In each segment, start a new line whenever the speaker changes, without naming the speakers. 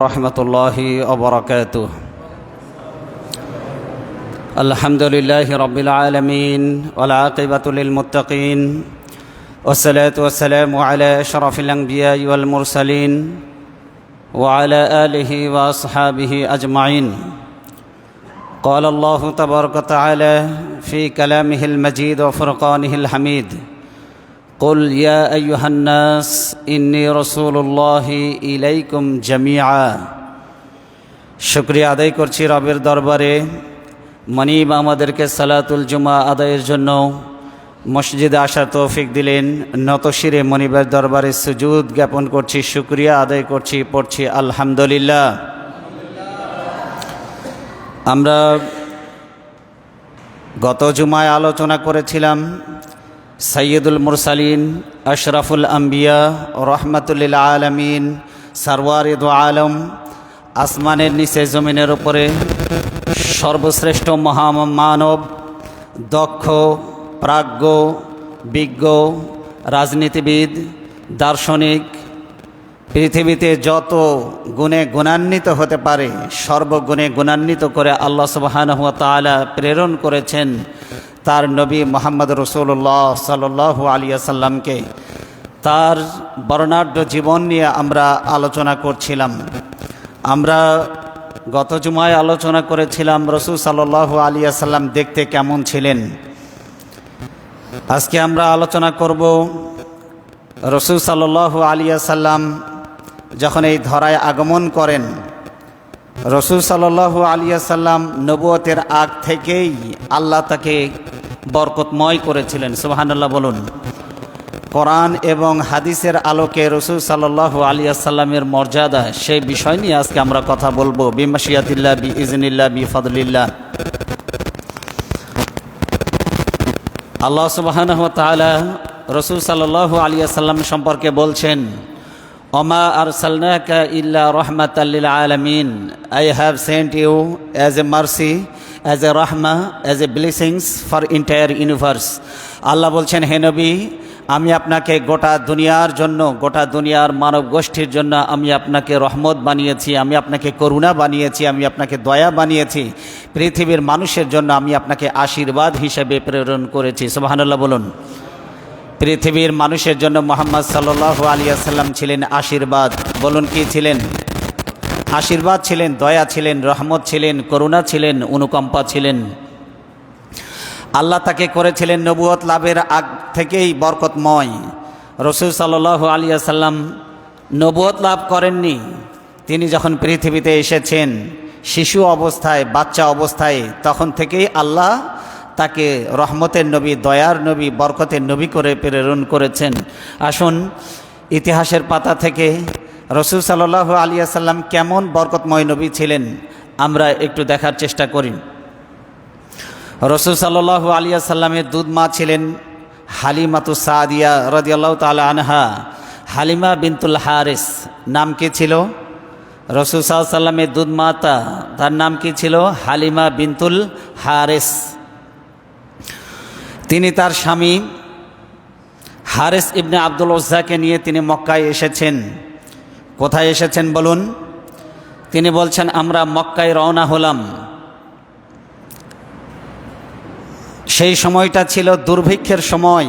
रहमतुल्लाहि व बरकातुह। अल्हम्दुलिल्लाहि रब्बिल आलमीन वल आक़िबतु लिल मुत्तक़ीन वस्सलातु वस्सलामु अला अशरफिल अंबियाइ वल मुरसलीन व अला आलिहि व अस्हाबिहि अजमाइन। क़ाल अल्लाहु तबारक व तआला फ़ी कलामिहिल मजीद व फ़ुरक़ानिहिल हमीद कुल या अय्युहन्नास इन्नी रसूलुल्लाहि इलैकुम जमीआ। शुक्रिया आदाय करছি রবের দরবারে। মনিব আমাদেরকে সালাতুল জুমা আদায়ের জন্য মসজিদে আসার তৌফিক দিলেন। নত শিরে মনিবের দরবারে সুজুদ জ্ঞাপন করছি, শুকরিয়া আদায় করছি, পড়ছি আলহামদুলিল্লাহ। আমরা গত জুমায় আলোচনা করেছিলাম সৈয়দুল মুরসালিন আশরাফুল আম্বিয়া রহমাতুল লিল আলামিন সরওয়ারে দু আলম, আসমানের নিচে জমিনের উপরে সর্বশ্রেষ্ঠ মহামানব, দক্ষ, প্রাজ্ঞ, বিজ্ঞ, রাজনীতিবিদ, দার্শনিক, পৃথিবীতে যত গুণে গুণান্বিত হতে পারে সর্বগুণে গুণান্বিত করে আল্লাহ সুবহানাহু ওয়া তাআলা প্রেরণ করেছেন তার নবী মুহাম্মদ রাসূলুল্লাহ সাল্লাল্লাহু আলাইহি ওয়াসাল্লামকে। তার বর্ণাঢ্য জীবন নিয়ে আমরা আলোচনা করছিলাম। আমরা গত জুমায় আলোচনা করেছিলাম রাসূল সাল্লাল্লাহু আলাইহি ওয়াসাল্লাম দেখতে কেমন ছিলেন। আজকে আমরা আলোচনা করব রাসূল সাল্লাল্লাহু আলাইহি ওয়াসাল্লাম যখন এই ধরায় আগমন করেন। রাসূল সাল্লাল্লাহু আলাইহি ওয়াসাল্লাম নবুয়তের আগ থেকেই আল্লাহ তাকে বরকতময় করেছিলেন। সুবহানাল্লাহ বলুন। কোরআন এবং হাদিসের আলোকে রাসূল সাল্লাল্লাহু আলাইহি ওয়াসাল্লামের মর্যাদা, সেই বিষয় নিয়ে আজকে আমরা কথা বলবো বিমাশিয়াতিল্লাহ বিইজনিল্লাহ বিফাদলিল্লাহ। আল্লাহ সুবহানাহু ওয়া তাআলা রাসূল সাল্লাল্লাহু আলাইহি ওয়াসাল্লাম সম্পর্কে বলছেন, ওমা আরসালনাকা ইল্লা রাহমাতাল লিল আলামিন, I have sent you as a mercy, as a রাহমা, as a blessings for entire universe. আল্লাহ বলছেন, হে নবী, আমি আপনাকে গোটা দুনিয়ার জন্য, গোটা দুনিয়ার মানব গোষ্ঠীর জন্য আমি আপনাকে রহমত বানিয়েছি, আমি আপনাকে করুণা বানিয়েছি, আমি আপনাকে দয়া বানিয়েছি। পৃথিবীর মানুষের জন্য আমি আপনাকে আশীর্বাদ হিসেবে প্রেরণ করেছি। সুবহানাল্লাহ বলুন। পৃথিবীর মানুষের জন্য মুহাম্মদ সাল্লাল্লাহু আলাইহি ওয়াসাল্লাম ছিলেন আশীর্বাদ। বলুন কি ছিলেন? আশীর্বাদ ছিলেন, দয়া ছিলেন, রহমত ছিলেন, করুণা ছিলেন, অনুকম্পা ছিলেন। আল্লাহ তাকে করেছিলেন নবুয়ত লাভের আগ থেকেই বরকতময়। রাসূল সাল্লাল্লাহু আলাইহি ওয়াসাল্লাম নবুয়ত লাভ করেননি। তিনি যখন পৃথিবীতে এসেছেন শিশু অবস্থায়, বাচ্চা অবস্থায়, তখন থেকেই আল্লাহ তাকে রহমতের নবী, দয়ার নবী, বরকতের নবী করে প্রেরণ করেছেন। আসুন ইতিহাসের পাতা থেকে রাসূল সাল্লাল্লাহু আলাইহি ওয়াসাল্লাম কেমন বরকতময় নবী ছিলেন আমরা একটু দেখার চেষ্টা করি। রাসূল সাল্লাল্লাহু আলাইহি ওয়াসাল্লামের দুধ মা ছিলেন হালিমাতু সাদিয়া রাদিয়াল্লাহু তাআলা আনহা। হালিমা বিনতুল হারিস নাম কি ছিল? রাসূল সাল্লাল্লাহু আলাইহি ওয়াসাল্লামের দুধ মাতা, তার নাম কি ছিল? হালিমা বিনতুল হারিস। তিনি তার স্বামী হারিস ইবনে আব্দুল উজ্জাকে নিয়ে তিনি মক্কায় এসেছেন। কোথায় এসেছেন বলুন? তিনি বলছেন, আমরা মক্কায় রওনা হলাম। সেই সময়টা ছিল দুর্ভিক্ষের সময়।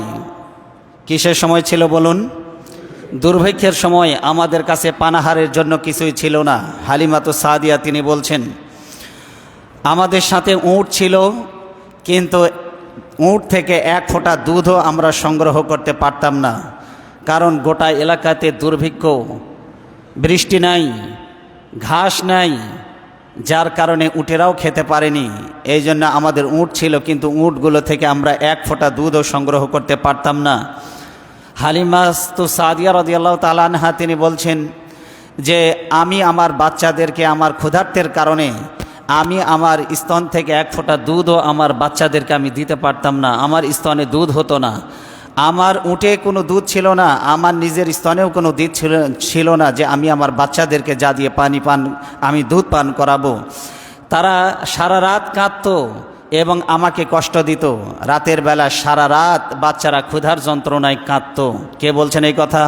কিসের সময় ছিল বলুন? দুর্ভিক্ষের সময়। আমাদের কাছে পানাহারের জন্য কিছুই ছিল না। হালিমাতু সাদিয়া তিনি বলছেন, আমাদের সাথে উট ছিল, কিন্তু উট থেকে এক ফোঁটা দুধও আমরা সংগ্রহ করতে পারতাম না, কারণ গোটা এলাকাতে দুর্ভিক্ষ, বৃষ্টি নাই, ঘাস নাই, যার কারণে উটেরাও খেতে পারেনি। এই জন্য আমাদের উট ছিল, কিন্তু উটগুলো থেকে আমরা এক ফোঁটা দুধও সংগ্রহ করতে পারতাম না। হালিমাতু সাদিয়া রাদিয়াল্লাহু তাআলা আনহা তিনি বলছেন যে আমি আমার বাচ্চাদেরকে আমার ক্ষুধার্তের কারণে আমি আমার স্তন থেকে এক ফোঁটা দুধও আমার বাচ্চাদেরকে আমি দিতে পারতাম না। আমার স্তনে দুধ হতো না, আমার উটে কোনো দুধ ছিল না, আমার নিজের স্তনেও কোনো দুধ ছিল না যে আমি আমার বাচ্চাদেরকে যা দিয়ে আমি দুধ পান করাবো। তারা সারা রাত কাঁদতো এবং আমাকে কষ্ট দিত। রাতের বেলা সারা রাত বাচ্চারা ক্ষুধার যন্ত্রণায় কাঁদতো। কে বলছেন এই কথা?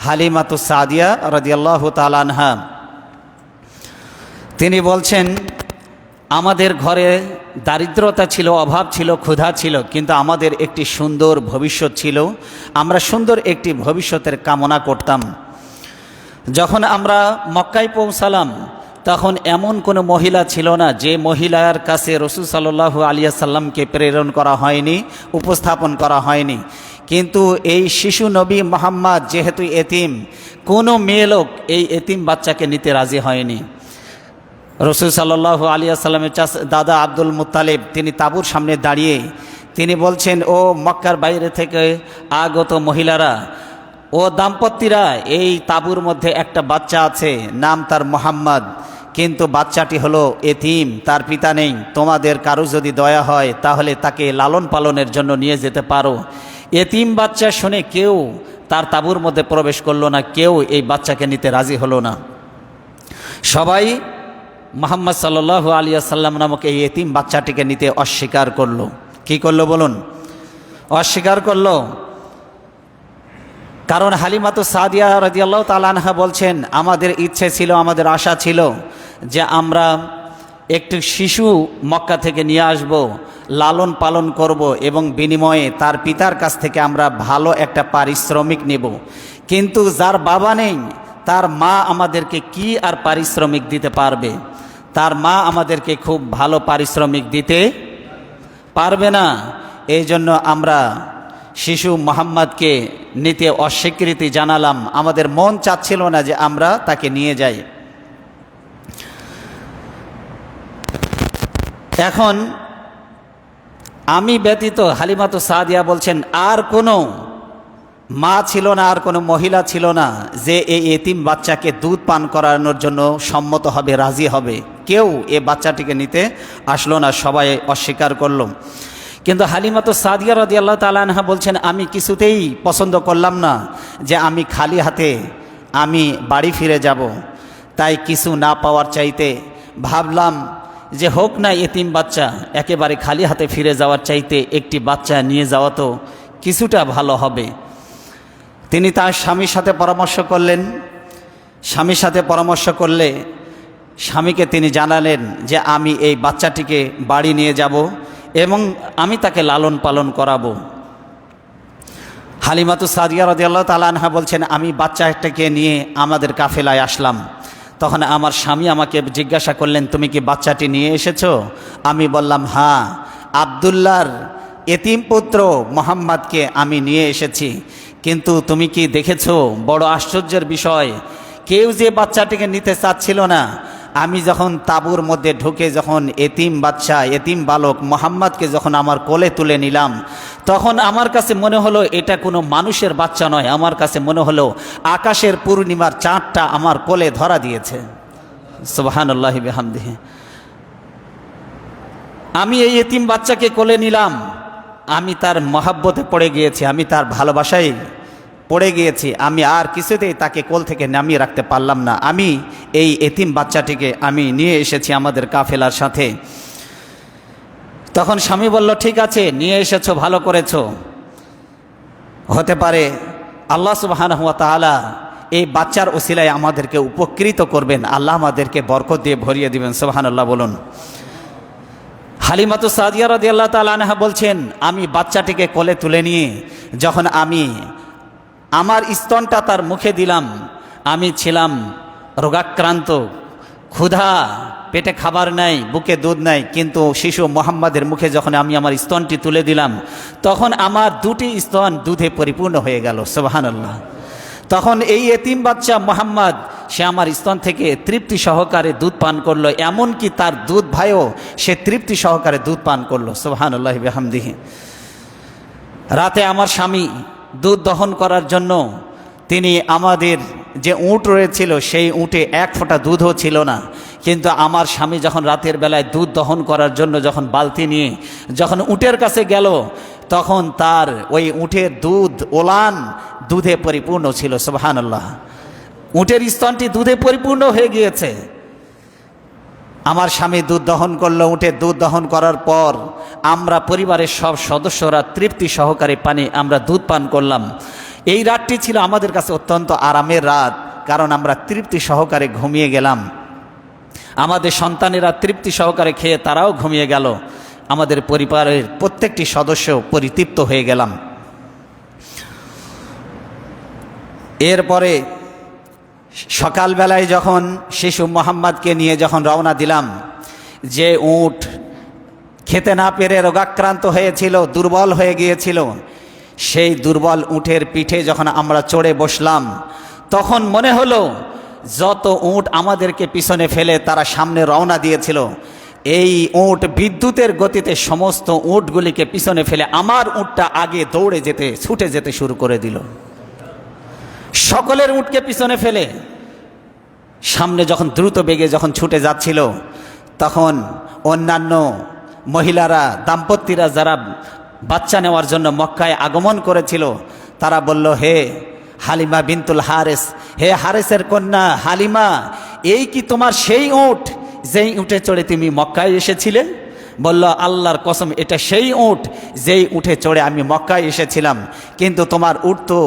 হালিমাতু সাদিয়া রাদিয়াল্লাহু তাআলা আনহা। তিনি বলছেন, আমাদের ঘরে দারিদ্রতা ছিল, অভাব ছিল, ক্ষুধা ছিল, কিন্তু আমাদের একটি সুন্দর ভবিষ্যৎ ছিল। আমরা সুন্দর একটি ভবিষ্যতের কামনা করতাম। যখন আমরা মক্কায় পৌঁছালাম তখন এমন কোনো মহিলা ছিল না যে মহিলার কাছে রাসূল সাল্লাল্লাহু আলাইহি সাল্লামকে প্রেরণ করা হয়নি, উপস্থাপন করা হয়নি। কিন্তু এই শিশু নবী মুহাম্মদ যেহেতু এতিম, কোনো মেয়ে লোক এই এতিম বাচ্চাকে নিতে রাজি হয়নি। রাসূল সাল্লাল্লাহু আলাইহি সাল্লামের দাদা আব্দুল মুত্তালিব তিনি তাঁবুর সামনে দাঁড়িয়ে তিনি বলছেন, ও মক্কার বাইরে থেকে আগত মহিলারা, ও দাম্পত্যরা, এই তাঁবুর মধ্যে একটা বাচ্চা আছে, নাম তার মুহাম্মদ, কিন্তু বাচ্চাটি হলো এতিম, তার পিতা নেই। তোমাদের কারো যদি দয়া হয় তাহলে তাকে লালন পালনের জন্য নিয়ে যেতে পারো। এতিম বাচ্চা শুনে কেউ তার তাঁবুর মধ্যে প্রবেশ করলো না, কেউ এই বাচ্চাকে নিতে রাজি হলো না। সবাই মুহাম্মদ সাল্লাল্লাহু আলাইহি সাল্লাম নামক এই এতিম বাচ্চাটিকে নিতে অস্বীকার করলো। কি করলো বলুন? অস্বীকার করলো। কারণ হালিমাতু সাদিয়া রাদিয়াল্লাহু তাআলা আনহা বলছেন, আমাদের ইচ্ছে ছিল, আমাদের আশা ছিল যে আমরা একটি শিশু মক্কা থেকে নিয়ে আসব, লালন পালন করব এবং বিনিময়ে তার পিতার কাছ থেকে আমরা ভালো একটা পারিশ্রমিক নেব। কিন্তু যার বাবা নেই তার মা আমাদেরকে কি আর পারিশ্রমিক দিতে পারবে? তার মা আমাদেরকে খুব ভালো পারিশ্রমিক দিতে পারবে না। এই জন্য আমরা শিশু মুহাম্মদকে নিতে অস্বীকৃতি জানালাম। আমাদের মন চাচ্ছিল না যে আমরা তাকে নিয়ে যাই। এখন আমি ব্যতীত হালিমাতু সাদিয়া বলছেন, আর কোনো মা ছিল না, আর কোনো মহিলা ছিল না যে এই এতিম বাচ্চাকে দুধ পান করানোর জন্য সম্মত হবে, রাজি হবে। কেউ এ বাচ্চাটিকে নিতে আসলো না, সবাই অস্বীকার করল। কিন্তু হালিমাতু সাদিয়া রাদিয়াল্লাহু তাআলা আনহা বলছেন, আমি কিছুতেই পছন্দ করলাম না যে আমি খালি হাতে আমি বাড়ি ফিরে যাব। তাই কিছু না পাওয়ার চাইতে ভাবলাম যে হোক না এতিম বাচ্চা, একেবারে খালি হাতে ফিরে যাওয়ার চাইতে একটি বাচ্চা নিয়ে যাওয়া তো কিছুটা ভালো হবে। তিনি তার স্বামীর সাথে পরামর্শ করলেন। স্বামীর সাথে পরামর্শ করলে স্বামীকে তিনি জানালেন যে আমি এই বাচ্চাটিকে বাড়ি নিয়ে যাব এবং আমি তাকে লালন পালন করাবো। হালিমাতু সাদিয়া রাদিয়াল্লাহু তাআলা আনহা বলছেন, আমি বাচ্চাটাকে নিয়ে আমাদের কাফেলায় আসলাম। তখন আমার স্বামী আমাকে জিজ্ঞাসা করলেন, তুমি কি বাচ্চাটি নিয়ে এসেছো? আমি বললাম, হ্যাঁ, আব্দুল্লাহর এতিম পুত্র মুহাম্মদকে আমি নিয়ে এসেছি। কিন্তু তুমি কি দেখেছো, বড় আশ্চর্যের বিষয়, কেউ যে বাচ্চাটিকে নিতে চাচ্ছিল না। আমি যখন তাঁবুর মধ্যে ঢুকে যখন এতিম বাচ্চা, এতিম বালক মুহাম্মদকে যখন আমার কোলে তুলে নিলাম, তখন আমার কাছে মনে হলো এটা কোনো মানুষের বাচ্চা নয়। আমার কাছে মনে হলো আকাশের পূর্ণিমার চাঁদটা আমার কোলে ধরা দিয়েছে। সুবহানাল্লাহি বিহামদিহি। আমি এই এতিম বাচ্চাকে কোলে নিলাম, আমি তার মহাব্বতে পড়ে গিয়েছি, আমি তার ভালোবাসায় পড়ে গিয়েছি। আমি আর কিছুতেই তাকে কোল থেকে নামিয়ে রাখতে পারলাম না। আমি এই এতিম বাচ্চাটিকে আমি নিয়ে এসেছি আমাদের কাফেলার সাথে। তখন স্বামী বলল, ঠিক আছে, নিয়ে এসেছো, ভালো করেছো। হতে পারে আল্লাহ সুবহানাহু ওয়া তাআলা এই বাচ্চার ওসিলায় আমাদেরকে উপকৃত করবেন, আল্লাহ আমাদেরকে বরকত দিয়ে ভরিয়ে দিবেন। সুবহানাল্লাহ বলুন। হালিমাতু সাদিয়া রাদিয়াল্লাহু তাআলা আনহা বলছেন, আমি বাচ্চাটিকে কোলে তুলে নিয়ে যখন আমি আমার স্তনটা তার মুখে দিলাম, আমি ছিলাম রোগাক্রান্ত, ক্ষুধা, পেটে খাবার নাই, বুকে দুধ নাই, কিন্তু শিশু মুহাম্মাদের মুখে যখন আমি আমার স্তনটি তুলে দিলাম, তখন আমার দুটি স্তন দুধে পরিপূর্ণ হয়ে গেল। সুবহানাল্লাহ। তখন এই এতিম বাচ্চা মুহাম্মদ সে আমার স্তন থেকে তৃপ্তি সহকারে দুধ পান করলো, এমনকি তার দুধ ভাইও সে তৃপ্তি সহকারে দুধ পান করলো। সুবহানাল্লাহি বিহামদিহি। রাতে আমার স্বামী দুধ দহন করার জন্য তিনি আমাদের যে উট রয়েছিল সেই উটে এক ফোঁটা দুধও ছিল না। কিন্তু আমার স্বামী যখন রাতের বেলায় দুধ দহন করার জন্য যখন বালতি নিয়ে যখন উটের কাছে গেল, তখন তার ওই উটের দুধ ওলান দুধে পরিপূর্ণ ছিল। সুবহানাল্লাহ। উটের স্তনটি দুধে পরিপূর্ণ হয়ে গিয়েছে। আমার স্বামী দুধ দহন করলো। উটের দুধ দহন করার পর আমরা পরিবারের সব সদস্যরা তৃপ্তি সহকারে আমরা দুধ পান করলাম। এই রাতটি ছিল আমাদের কাছে অত্যন্ত আরামের রাত, কারণ আমরা তৃপ্তি সহকারে ঘুমিয়ে গেলাম। আমাদের সন্তানেরা তৃপ্তি সহকারে খেয়ে তারাও ঘুমিয়ে গেল, আমাদের পরিবারের প্রত্যেকটি সদস্য পরিতৃপ্ত হয়ে গেলাম। এরপরে সকালবেলায় যখন শিশু মোহাম্মদকে নিয়ে যখন রওনা দিলাম, যে উট খেতে না পেরে রোগাক্রান্ত হয়েছিল, দুর্বল হয়ে গিয়েছিল, সেই দুর্বল উটের পিঠে যখন আমরা চড়ে বসলাম, তখন মনে হলো যত উট আমাদেরকে পিছনে ফেলে তারা সামনে রওনা দিয়েছিল, এই উট বিদ্যুতের গতিতে সমস্ত উটগুলিকে পিছনে ফেলে আমার উটটা আগে দৌড়ে যেতে ছুটে যেতে শুরু করে দিল। সকলের উটকে পিছনে ফেলে সামনে যখন দ্রুত বেগে যখন ছুটে যাচ্ছিল, তখন অন্যান্য মহিলারা, দাম্পত্যরা যারা বাচ্চা নেওয়ার জন্য মক্কায় আগমন করেছিল, তারা বলল, হে হালিমা বিনতুল হারেস, হে হারেসের কন্যা হালিমা, এই কি তোমার সেই উট যেই উটে চড়ে তুমি মক্কায় এসেছিলে? বলল, আল্লাহর কসম, এটা সেই উট যেই উঠে চড়ে আমি মক্কায় এসেছিলাম, কিন্তু তোমার উট তো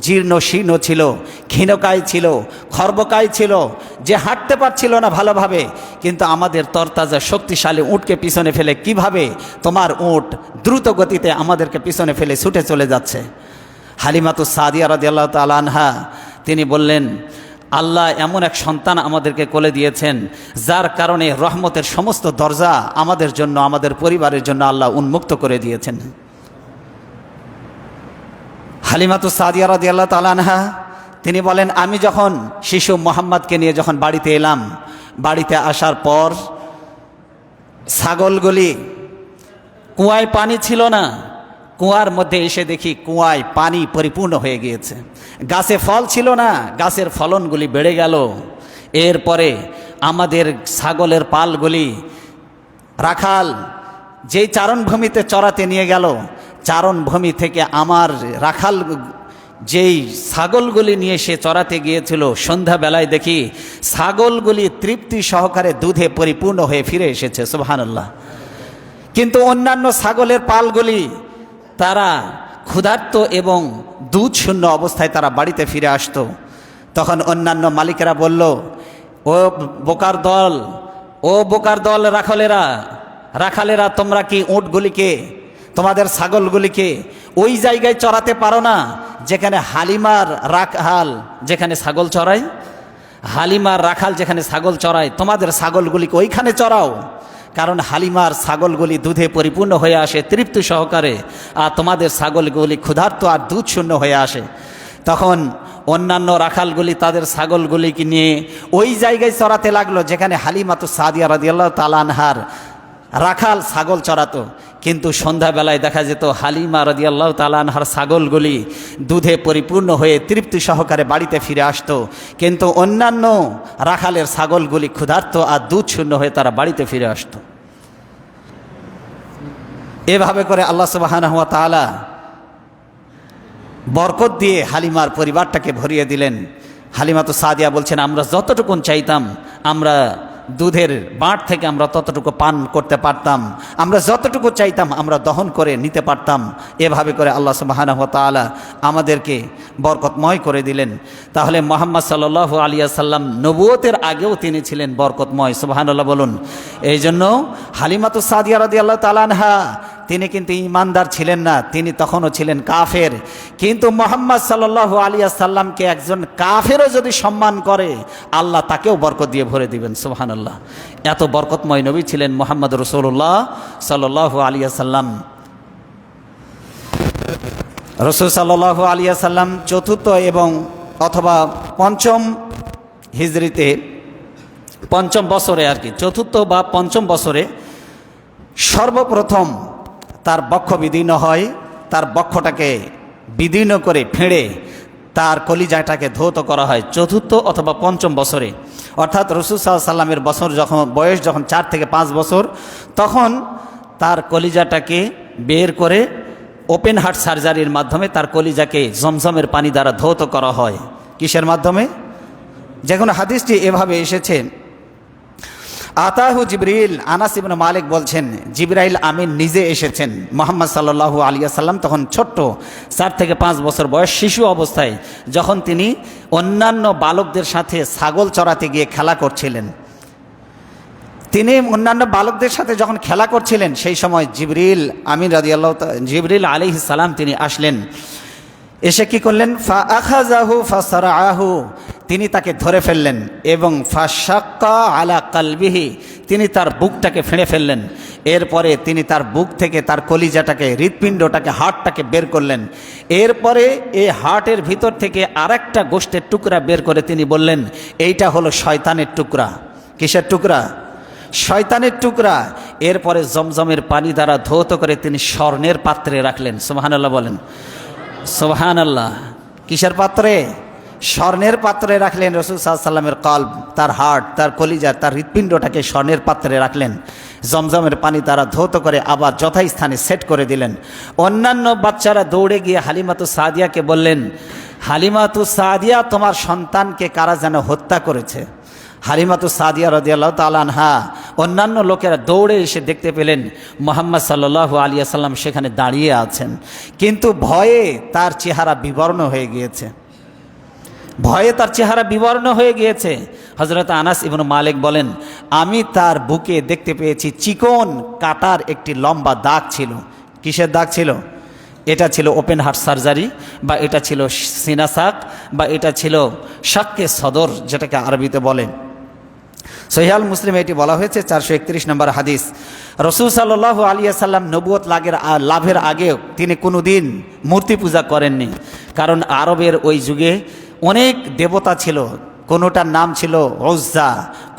জীর্ণ শীর্ণ ছিল, ক্ষীণকায় ছিল, খর্বকায় ছিল, যে হাঁটতে পারছিল না ভালোভাবে, কিন্তু আমাদের তরতাজা শক্তিশালী উটকে পিছনে ফেলে কিভাবে তোমার উট দ্রুত গতিতে আমাদেরকে পিছনে ফেলে ছুটে চলে যাচ্ছে? হালিমাতুস সাদিয়া রাদিয়াল্লাহু তাআলা আনহা তিনি বললেন, আল্লাহ এমন এক সন্তান আমাদেরকে কোলে দিয়েছেন যার কারণে রহমতের সমস্ত দরজা আমাদের জন্য, আমাদের পরিবারের জন্য আল্লাহ উন্মুক্ত করে দিয়েছেন। হালিমাতুস সাদিয়া রাদিয়াল্লাহু তাআলা আনহা তিনি বলেন, আমি যখন শিশু মোহাম্মদকে নিয়ে যখন বাড়িতে এলাম, বাড়িতে আসার পর ছাগলগুলি, কুয়ায় পানি ছিল না, কুয়ার মধ্যে এসে দেখি কুয়ায় পানি পরিপূর্ণ হয়ে গিয়েছে। গাছে ফল ছিল না, গাছের ফলনগুলি বেড়ে গেল। এরপরে আমাদের ছাগলের পালগুলি রাখাল যেই চারণভূমিতে চরাতে নিয়ে গেল, চারণভূমি থেকে আমার রাখাল যেই ছাগলগুলি নিয়ে সে চরাতে গিয়েছিল, সন্ধ্যাবেলায় দেখি ছাগলগুলি তৃপ্তি সহকারে দুধে পরিপূর্ণ হয়ে ফিরে এসেছে। সুবহানাল্লাহ। কিন্তু অন্যান্য ছাগলের পালগুলি তারা ক্ষুধার্ত এবং দুধ শূন্য অবস্থায় তারা বাড়িতে ফিরে আসতো। তখন অন্যান্য মালিকেরা বলল, ও বোকার দল, ও বোকার দল, রাখালেরা তোমরা কি উটগুলিকে, তোমাদের ছাগলগুলিকে ওই জায়গায় চড়াতে পারো না যেখানে হালিমার রাখাল যেখানে ছাগল চড়ায়? হালিমার রাখাল যেখানে ছাগল চড়ায়, তোমাদের ছাগলগুলিকে ওইখানে চড়াও, কারণ হালিমার ছাগলগুলি দুধে পরিপূর্ণ হয়ে আসে তৃপ্তি সহকারে, আর তোমাদের ছাগলগুলি ক্ষুধার্ত আর দুধ শূন্য হয়ে আসে। তখন অন্যান্য রাখালগুলি তাদের ছাগলগুলিকে নিয়ে ওই জায়গায় চড়াতে লাগলো যেখানে হালিমাতুস সাদিয়া রাদিয়াল্লাহু তাআলা আনহার রাখাল ছাগল চড়াতো। কিন্তু সন্ধ্যাবেলায় দেখা যেত হালিমা রাদিয়াল্লাহু তাআলা আনহার ছাগলগুলি দুধে পরিপূর্ণ হয়ে তৃপ্তি সহকারে বাড়িতে ফিরে আসতো, কিন্তু অন্যান্য রাখালের ছাগলগুলি ক্ষুধার্ত আর দুধ শূন্য হয়ে তারা বাড়িতে ফিরে আসতো। এভাবে করে আল্লাহ সুবহানাহু ওয়া তাআলা বরকত দিয়ে হালিমার পরিবারটাকে ভরিয়ে দিলেন। হালিমাতুস সাদিয়া বলছেন, আমরা যতটুকুন চাইতাম আমরা দুধের বাঁট থেকে আমরা ততটুকু পান করতে পারতাম, আমরা যতটুকু চাইতাম আমরা দহন করে নিতে পারতাম। এভাবে করে আল্লাহ সুবহানাহু ওয়া তাআলা আমাদেরকে বরকতময় করে দিলেন। তাহলে মুহাম্মদ সাল্লাল্লাহু আলাইহি ওয়াসাল্লাম নবুয়তের আগেও তিনি ছিলেন বরকতময়। সুবহানাল্লাহ বলুন। এই জন্য হালিমাতুস সাদিয়া রাদিয়াল্লাহু তাআলা আনহা তিনি কিন্তু ঈমানদার ছিলেন না, তিনি তখনও ছিলেন কাফের। কিন্তু মুহাম্মদ সাল্লাল্লাহু আলাইহি ওয়াসাল্লামকে একজন কাফেরও যদি সম্মান করে, আল্লাহ তাকেও বরকত দিয়ে ভরে দিবেন। সুবহানাল্লাহ। এত বরকতময় নবী ছিলেন মুহাম্মদ রাসূলুল্লাহ সাল্লাল্লাহু আলাইহি ওয়াসাল্লাম। রাসূল সাল্লাল্লাহু আলাইহি ওয়াসাল্লাম চতুর্থ এবং অথবা পঞ্চম হিজরিতে, পঞ্চম বছরে আর কি, চতুর্থ বা পঞ্চম বছরে সর্বপ্রথম তার বক্ষ বিদীর্ণ হয়। তার বক্ষটাকে বিদীর্ণ করে ফেঁড়ে তার কলিজাটাকে ধৌত করা হয় চতুর্থ অথবা পঞ্চম বছরে। অর্থাৎ রাসূল সাল্লাল্লাহু আলাইহি ওয়াসাল্লামের বয়স যখন 4 থেকে 5 বছর, তখন তার কলিজাটাকে বের করে ওপেন হার্ট সার্জারির মাধ্যমে তার কলিজাকে জমজমের পানি দ্বারা ধৌত করা হয়। কিসের মাধ্যমে? যে কোনো হাদিসটি এভাবে এসেছে, আতাহু জিবরিল, আনাস ইবনে মালিক বলছেন জিবরাইল আমিন নিজে এসেছেন। মুহাম্মদ সাল্লাল্লাহু আলাইহি ওয়াসাল্লাম তখন ছোট্ট 4 থেকে 5 বছর বয়স, শিশু অবস্থায়, যখন তিনি অন্যান্য বালকদের সাথে ছাগল চড়াতে গিয়ে খেলা করছিলেন। তিনি অন্যান্য বালকদের সাথে যখন খেলা করছিলেন সেই সময় জিবরিল আমিন রাদিয়াল্লাহু তাআলা জিবরিল আলাইহিস সালাম তিনি আসলেন, এসে কি করলেন, ফা আখাযাহু ফাসারাহু, তিনি তাকে ধরে ফেললেন এবং ফাশাক্কা আলা কালবিহি, তিনি তার বুকটাকে ফেঁড়ে ফেললেন। এরপরে তিনি তার বুক থেকে তার কলিজাটাকে, হৃৎপিণ্ডটাকে, হাড়টাকে বের করলেন। এরপরে এই হার্টের ভিতর থেকে আরেকটা গোশতের টুকরা বের করে তিনি বললেন, এইটা হলো শয়তানের টুকরা। কিসের টুকরা? শয়তানের টুকরা। এরপরে জমজমের পানি দ্বারা ধৌত করে তিনি স্বর্ণের পাত্রে রাখলেন। সুবহানাল্লাহ বলেন, সুবহানাল্লাহ। কিসের পাত্রে? স্বর্ণের পাত্রে রাখলেন রাসূল সাল্লাল্লাহু আলাইহি ওয়াসাল্লামের কলব, তার হার্ট, তার কলিজা, তার হৃৎপিণ্ডটাকে স্বর্ণের পাত্রে রাখলেন। জমজমের পানি তারা ধৌত করে আবার যথাস্থানে সেট করে দিলেন। অন্যান্য বাচ্চারা দৌড়ে গিয়ে হালিমাতু সাদিয়াকে বললেন, হালিমাতু সাদিয়া, তোমার সন্তানকে কারা যেন হত্যা করেছে। হালিমাতু সাদিয়া রাদিয়াল্লাহু তাআলা আনহা, অন্যান্য লোকেরা দৌড়ে এসে দেখতে পেলেন মুহাম্মদ সাল্লাল্লাহু আলাইহি ওয়াসাল্লাম সেখানে দাঁড়িয়ে আছেন, কিন্তু ভয়ে তার চেহারা বিবর্ণ হয়ে গিয়েছে। ভয়ে তার চেহারা বিবর্ণ হয়ে গিয়েছে। হযরত আনাস ইবনে মালিক বলেন, আমি তার বুকে দেখতে পেয়েছি চিকন কাটার একটি লম্বা দাগ ছিল। কিসের দাগ ছিল? এটা ছিল ওপেন হার্ট সার্জারি, বা এটা ছিল সিনাসাক, বা এটা ছিল শাক্কে সদর, যেটাকে আরবিতে বলে। সহিহ মুসলিম এটি বলা হয়েছে 431 নম্বর হাদিস। রাসূল সাল্লাল্লাহু আলাইহি ওয়াসাল্লাম নবুয়ত লাভের আগেও তিনি কোনোদিন মূর্তি পূজা করেননি, কারণ আরবের ওই যুগে অনেক দেবতা ছিল। কোনোটার নাম ছিল উজ্জা,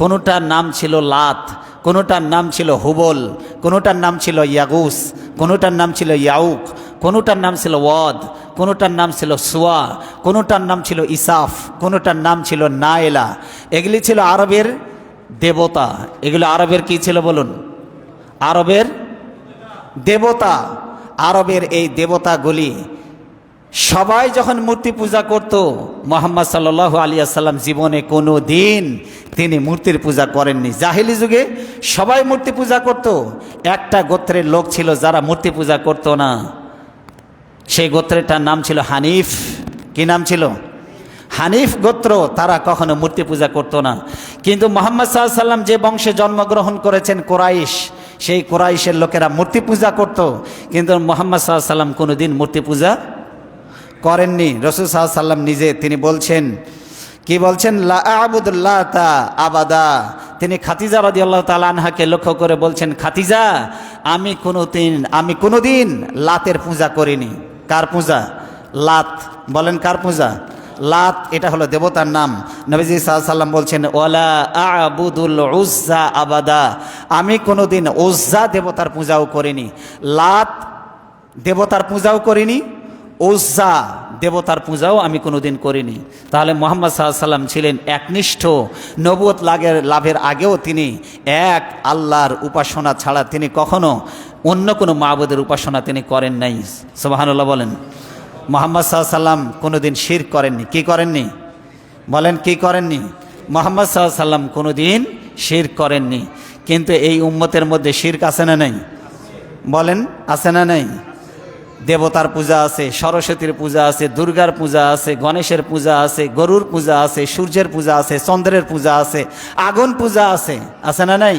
কোনোটার নাম ছিল লাত, কোনোটার নাম ছিল হুবল, কোনোটার নাম ছিল ইয়াগুস, কোনোটার নাম ছিল ইয়াউক, কোনোটার নাম ছিল ওয়াদ, কোনোটার নাম ছিল সুয়া, কোনোটার নাম ছিল ইসাফ, কোনোটার নাম ছিল নায়েলা। এগুলি ছিল আরবের দেবতা। এগুলো আরবের কি ছিল বলুন? আরবের দেবতা। আরবের এই দেবতাগুলি সবাই যখন মূর্তি পূজা করত, মুহাম্মদ সাল্লাল্লাহু আলাইহি ওয়াসাল্লাম জীবনে কোনো দিন তিনি মূর্তির পূজা করেননি। জাহেলি যুগে সবাই মূর্তি পূজা করত। একটা গোত্রের লোক ছিল যারা মূর্তি পূজা করত না, সেই গোত্রেরটার নাম ছিল হানিফ। কি নাম ছিল? হানিফ গোত্র। তারা কখনো মূর্তি পূজা করত না। কিন্তু মুহাম্মদ সাল্লাল্লাহু আলাইহি ওয়াসাল্লাম যে বংশে জন্মগ্রহণ করেছেন, কোরাইশ, সেই কোরাইশের লোকেরা মূর্তি পূজা করত, কিন্তু মুহাম্মদ সাল্লাল্লাহু আলাইহি ওয়াসাল্লাম কোনোদিন মূর্তি পূজা করেননি। রাসূল সাল্লাল্লাহু আলাইহি ওয়াসাল্লাম নিজে তিনি বলছেন, কি বলছেন? লা আ'বুদুল্লাতা আবাদা। তিনি খাদিজা রাদিয়াল্লাহু তাআলা আনহাকে লক্ষ্য করে বলছেন, খাদিজা, আমি কোনোদিন লাতের পূজা করিনি। কার পূজা? লাত। বলেন কার পূজা? লাত। এটা হলো দেবতার নাম। নবীজি সাল্লাল্লাহু আলাইহি ওয়াসাল্লাম বলছেন, ওয়ালা আ'বুদুল উজ্জা আবাদা, আমি কোনোদিন উজ্জা দেবতার পূজাও করিনি, লাত দেবতার পূজাও করিনি, উজ্জা দেবতার পূজাও আমি কোনোদিন করিনি। তাহলে মুহাম্মদ সাল্লাল্লাহু আলাইহি ওয়াসাল্লাম ছিলেন একনিষ্ঠ। নবুয়ত লাভের আগেও তিনি এক আল্লাহর উপাসনা ছাড়া তিনি কখনো অন্য কোনো মাবুদের উপাসনা তিনি করেন নাই। সুবহানাল্লাহ বলেন। মুহাম্মদ সাল্লাল্লাহু আলাইহি ওয়াসাল্লাম কোনোদিন শিরক করেননি। কি করেননি? বলেন কি করেননি? মুহাম্মদ সাল্লাল্লাহু আলাইহি ওয়াসাল্লাম কোনোদিন শিরক করেননি। কিন্তু এই উম্মতের মধ্যে শিরক আছে না নাই? বলেন আছে না নাই? দেবতার পূজা আছে, সরস্বতীর পূজা আছে, দুর্গার পূজা আছে, গণেশের পূজা আছে, গরুর পূজা আছে, সূর্যের পূজা আছে, চন্দ্রের পূজা আছে, আগুন পূজা আছে। আছে না নাই?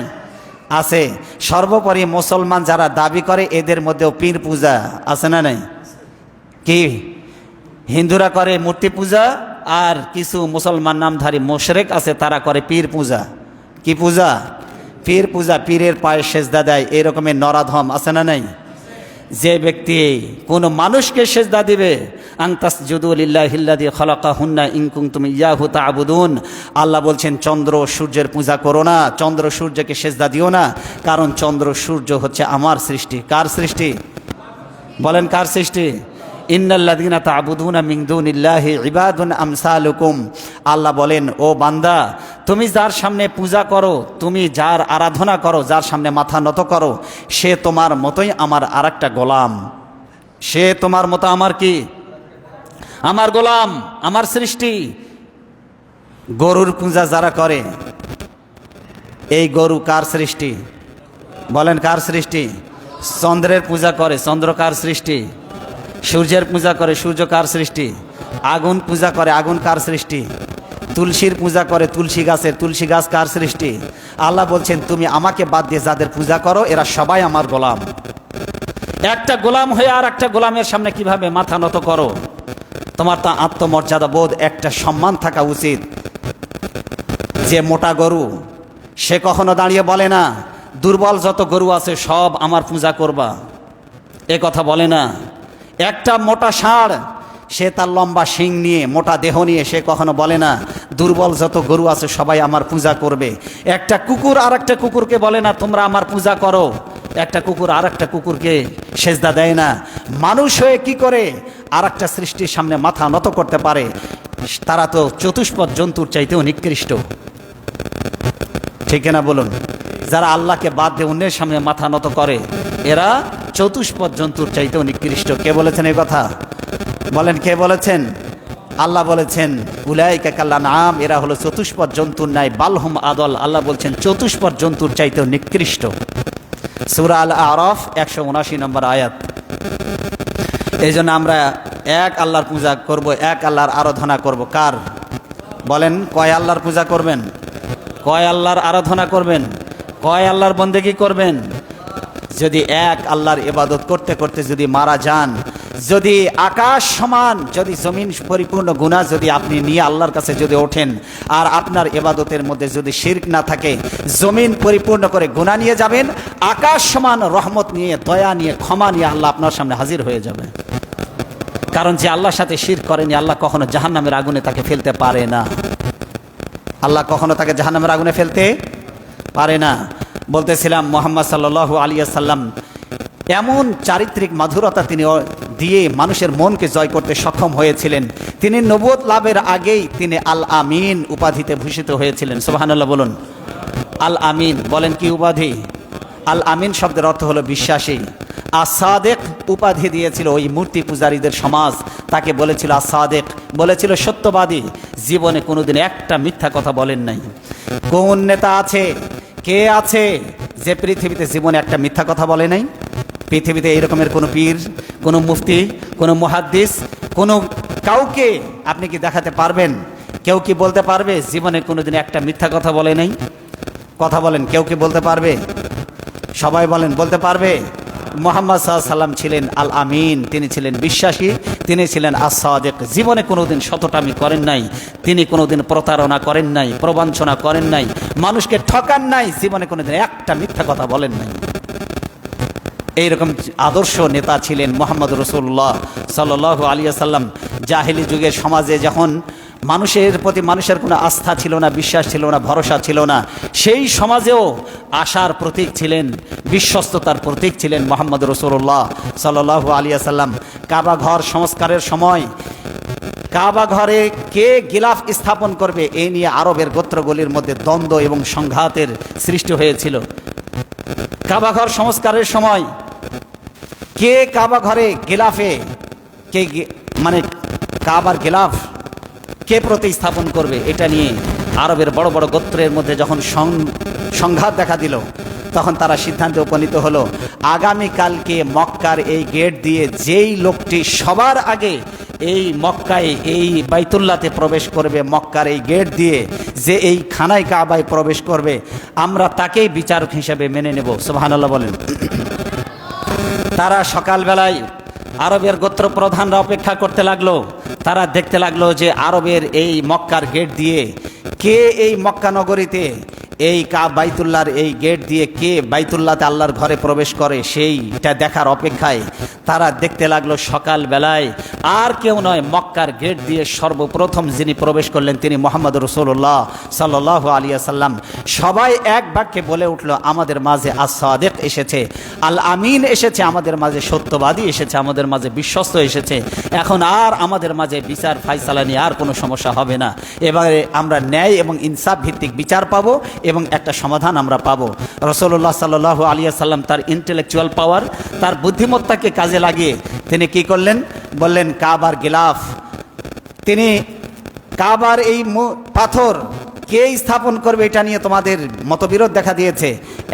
আছে। সর্বোপরি মুসলমান যারা দাবি করে এদের মধ্যেও পীর পূজা আছে না নাই? কি হিন্দুরা করে মূর্তি পূজা, আর কিছু মুসলমান নামধারী মুশরিক আছে তারা করে পীর পূজা। কি পূজা? পীর পূজা। পীরের পায়ে সেজদা দেয়, এরকমের নরাধম আছে না নাই? যে ব্যক্তি কোনো মানুষকে সেজদা দিবে, আনতাসজুদু লিল্লাহিল্লাযী খালাকাহুন্না ইন কুনতুম ইয়াহু তা'বুদুন, আল্লাহ বলছেন চন্দ্র সূর্যের পূজা করো না, চন্দ্র সূর্যকে সেজদা দিও না, কারণ চন্দ্র সূর্য হচ্ছে আমার সৃষ্টি। কার সৃষ্টি? বলেন কার সৃষ্টি? ইন্নাল্লাযীনা তা'বুদুনা মিন দুনিল্লাহি ইবাদুন আমসালুকুম। আল্লাহ বলেন, ও বান্দা, তুমি যার সামনে পূজা করো, তুমি যার আরাধনা করো, যার সামনে মাথা নত করো, সে তোমার মতোই আমার আরেকটা গোলাম। সে তোমার মতো আমার কি? আমার গোলাম, আমার সৃষ্টি। গরুর পূজা যারা করে, এই গরু কার সৃষ্টি? বলেন কার সৃষ্টি? চন্দ্রের পূজা করে, চন্দ্র কার সৃষ্টি? সূর্যের পূজা করে, সূর্য কার সৃষ্টি? আগুন পূজা করে, আগুন কার সৃষ্টি? তুলসীর পূজা করে, তুলসী গাছের। তুলসী গাছ কার সৃষ্টি? আল্লাহ বলছেন তুমি আমাকে বাদ দিয়ে যাদের পূজা করো এরা সবাই আমার গোলাম। একটা গোলাম হয়ে আর একটা গোলামের সামনে কিভাবে মাথা নত করো? তোমার তো আত্মমর্যাদা বোধ, একটা সম্মান থাকা উচিত। যে মোটা গরু সে কখনো দাঁড়িয়ে বলে না দুর্বল যত গরু আছে সব আমার পূজা করবা, এ কথা বলে না। একটা মোটা ষাঁড় সে তার লম্বা শিং নিয়ে, মোটা দেহ নিয়ে সে কখনো বলে না দুর্বল যত গরু আছে সবাই আমার পূজা করবে। একটা কুকুর আর একটা কুকুরকে বলে না তোমরা আমার পূজা করো। একটা কুকুর আর একটা কুকুরকে সেজদা দেয় না। মানুষ হয়ে কি করে আর একটা সৃষ্টির সামনে মাথা নত করতে পারে? তারা তো চতুষ্পদ জন্তুর চাইতেও নিকৃষ্ট, ঠিক না বলুন? যারা আল্লাহকে বাদ দিয়ে অন্যের সামনে মাথা নত করে এরা চতুষ্পদ জন্তুর চাইতেও নিকৃষ্ট। কে বলেছেন এই কথা? বলেন কে বলেছেন? আল্লাহ বলেছেন উলাইকা কাল্লানাম, এরা হলো চতুষ্পদ জন্তুর ন্যায়, বালহুম আদল। আল্লাহ বলছেন চতুষ্পদ জন্তুর চাইতেও নিকৃষ্ট। সূরা আল আরাফ 179 নম্বর আয়াত। এই জন্য আমরা এক আল্লাহর পূজা করব, এক আল্লাহর আরাধনা করব। কার? বলেন কয় আল্লাহর পূজা করবেন? কয় আল্লাহর আরাধনা করবেন? কয় আল্লাহর বন্দেগী করবেন? যদি এক আল্লাহর ইবাদত করতে করতে যদি মারা যান, যদি আকাশ সমান যদি জমিন পরিপূর্ণ গুনাহ যদি আপনি নিয়ে আল্লাহর কাছে যদি ওঠেন, আর আপনার ইবাদতের মধ্যে যদি শিরক না থাকে, জমিন পরিপূর্ণ করে গুনাহ নিয়ে যাবেন, আকাশ সমান রহমত নিয়ে, দয়া নিয়ে, ক্ষমা নিয়ে আল্লাহ আপনার সামনে হাজির হয়ে যাবে। কারণ যে আল্লাহর সাথে শিরক করেনি আল্লাহ কখনো জাহান্নামের আগুনে তাকে ফেলতে পারে না। আল্লাহ কখনো তাকে জাহান্নামের আগুনে ফেলতে পারে না। বলতেছিলাম মুহাম্মদ সাল্লাল্লাহু আলাইহি ওয়াসাল্লাম এমন চারিত্রিক মাধুরতা তিনি দিয়ে মানুষের মনকে জয় করতে সক্ষম হয়েছিলেন। তিনি নবুয়ত লাভের আগেই তিনি আল আমিন উপাধিতে ভূষিত হয়েছিলেন। সুবহানাল্লাহ বলুন। আল আমিন, বলেন কি উপাধি? আল আমিন শব্দের অর্থ হলো বিশ্বাসী। আসাদেক উপাধি দিয়েছিল ওই মূর্তি পূজারীদের সমাজ, তাকে বলেছিল আসাদেক, বলেছিল সত্যবাদী। জীবনে কোনোদিন একটা মিথ্যা কথা বলেন নাই। কোন নেতা আছে, কে আছে যে পৃথিবীতে জীবনে একটা মিথ্যা কথা বলে নাই? পৃথিবীতে এইরকমের কোনো পীর, কোনো মুফতি, কোনো মুহাদ্দিস, কোনো কাউকে আপনি কি দেখাতে পারবেন? কেউ কি বলতে পারবে জীবনে কোনোদিন একটা মিথ্যা কথা বলে নাই? কথা বলেন, কেউ কি বলতে পারবে? সবাই বলেন, বলতে পারবে? মুহাম্মদ সাল্লাল্লাহু আলাইহি সাল্লাম ছিলেন আল আমিন, তিনি ছিলেন বিশ্বাসী, তিনি ছিলেন আস-সাদিক। জীবনে কোনোদিন সততামি করেন নাই, তিনি কোনোদিন প্রতারণা করেন নাই, প্রবঞ্চনা করেন নাই, মানুষকে ঠকান নাই, জীবনে কোনোদিন একটা মিথ্যা কথা বলেন নাই। এইরকম আদর্শ নেতা ছিলেন মুহাম্মদ রাসূলুল্লাহ সাল্লাল্লাহু আলাইহি ওয়াসাল্লাম। জাহেলি যুগের সমাজে যখন মানুষের প্রতি মানুষের কোনো আস্থা ছিল না, বিশ্বাস ছিল না, ভরসা ছিল না, সেই সমাজেও আশার প্রতীক ছিলেন, বিশ্বস্ততার প্রতীক ছিলেন মুহাম্মদ রাসূলুল্লাহ সাল্লাল্লাহু আলাইহি ওয়াসাল্লাম। কাবা ঘর সংস্কারের সময় কাবা ঘরে কে গিলাফ স্থাপন করবে এই নিয়ে আরবের গোত্রগুলির মধ্যে দ্বন্দ্ব এবং সংঘাতের সৃষ্টি হয়েছিল। কাবা ঘর সংস্কারের সময় কে কাবা ঘরে গিলাফে কে মানে কাবার গিলাফ কে প্রতিস্থাপন করবে, এটা নিয়ে আরবের বড় বড় গোত্রের মধ্যে যখন সংঘাত দেখা দিল, তখন তারা সিদ্ধান্তে উপনীত হলো আগামীকালকে মক্কার এই গেট দিয়ে যেই লোকটি সবার আগে এই মক্কায় এই বাইতুল্লাহতে প্রবেশ করবে, মক্কার এই গেট দিয়ে যে এই খানায় কাবায় প্রবেশ করবে, আমরা তাকেই বিচারক হিসেবে মেনে নেব। সুবহানাল্লাহ বলেন। তারা সকালবেলায় আরবের গোত্র প্রধানরা অপেক্ষা করতে লাগলো। তারা দেখতে লাগলো যে আরবের এই মক্কার গেট দিয়ে কে এই মক্কা নগরীতে এই বাইতুল্লাহর এই গেট দিয়ে কে বাইতুল্লাহতে আল্লাহর ঘরে প্রবেশ করে, সেইটা দেখার অপেক্ষায় তারা দেখতে লাগলো সকালবেলায় আর কেউ নয়, মক্কার গেট দিয়ে সর্বপ্রথম যিনি প্রবেশ করলেন তিনি মুহাম্মদ রাসূলুল্লাহ সাল্লাল্লাহু আলাইহি ওয়াসাল্লাম। সবাই এক বাক্যে বলে উঠলো আমাদের মাঝে আস-সাদিক এসেছে, আল আমিন এসেছে, আমাদের মাঝে সত্যবাদী এসেছে, আমাদের মাঝে বিশ্বস্ত এসেছে। এখন আর আমাদের মাঝে বিচার ফায়সালা নিয়ে আর কোনো সমস্যা হবে না। এবারে আমরা ন্যায় এবং ইনসাফ ভিত্তিক বিচার পাবো এবং একটা সমাধান আমরা পাবো। রাসূলুল্লাহ সাল্লাল্লাহু আলাইহি ওয়াসাল্লাম তার ইন্টেলেকচুয়াল পাওয়ার, তার বুদ্ধিমত্তাকে কাজে লাগিয়ে তিনি কি করলেন? বললেন কাবার গিলাফ, তিনি কাবার এই পাথর কে স্থাপন করবে এটা নিয়ে তোমাদের মতবিরোধ দেখা দিয়েছে,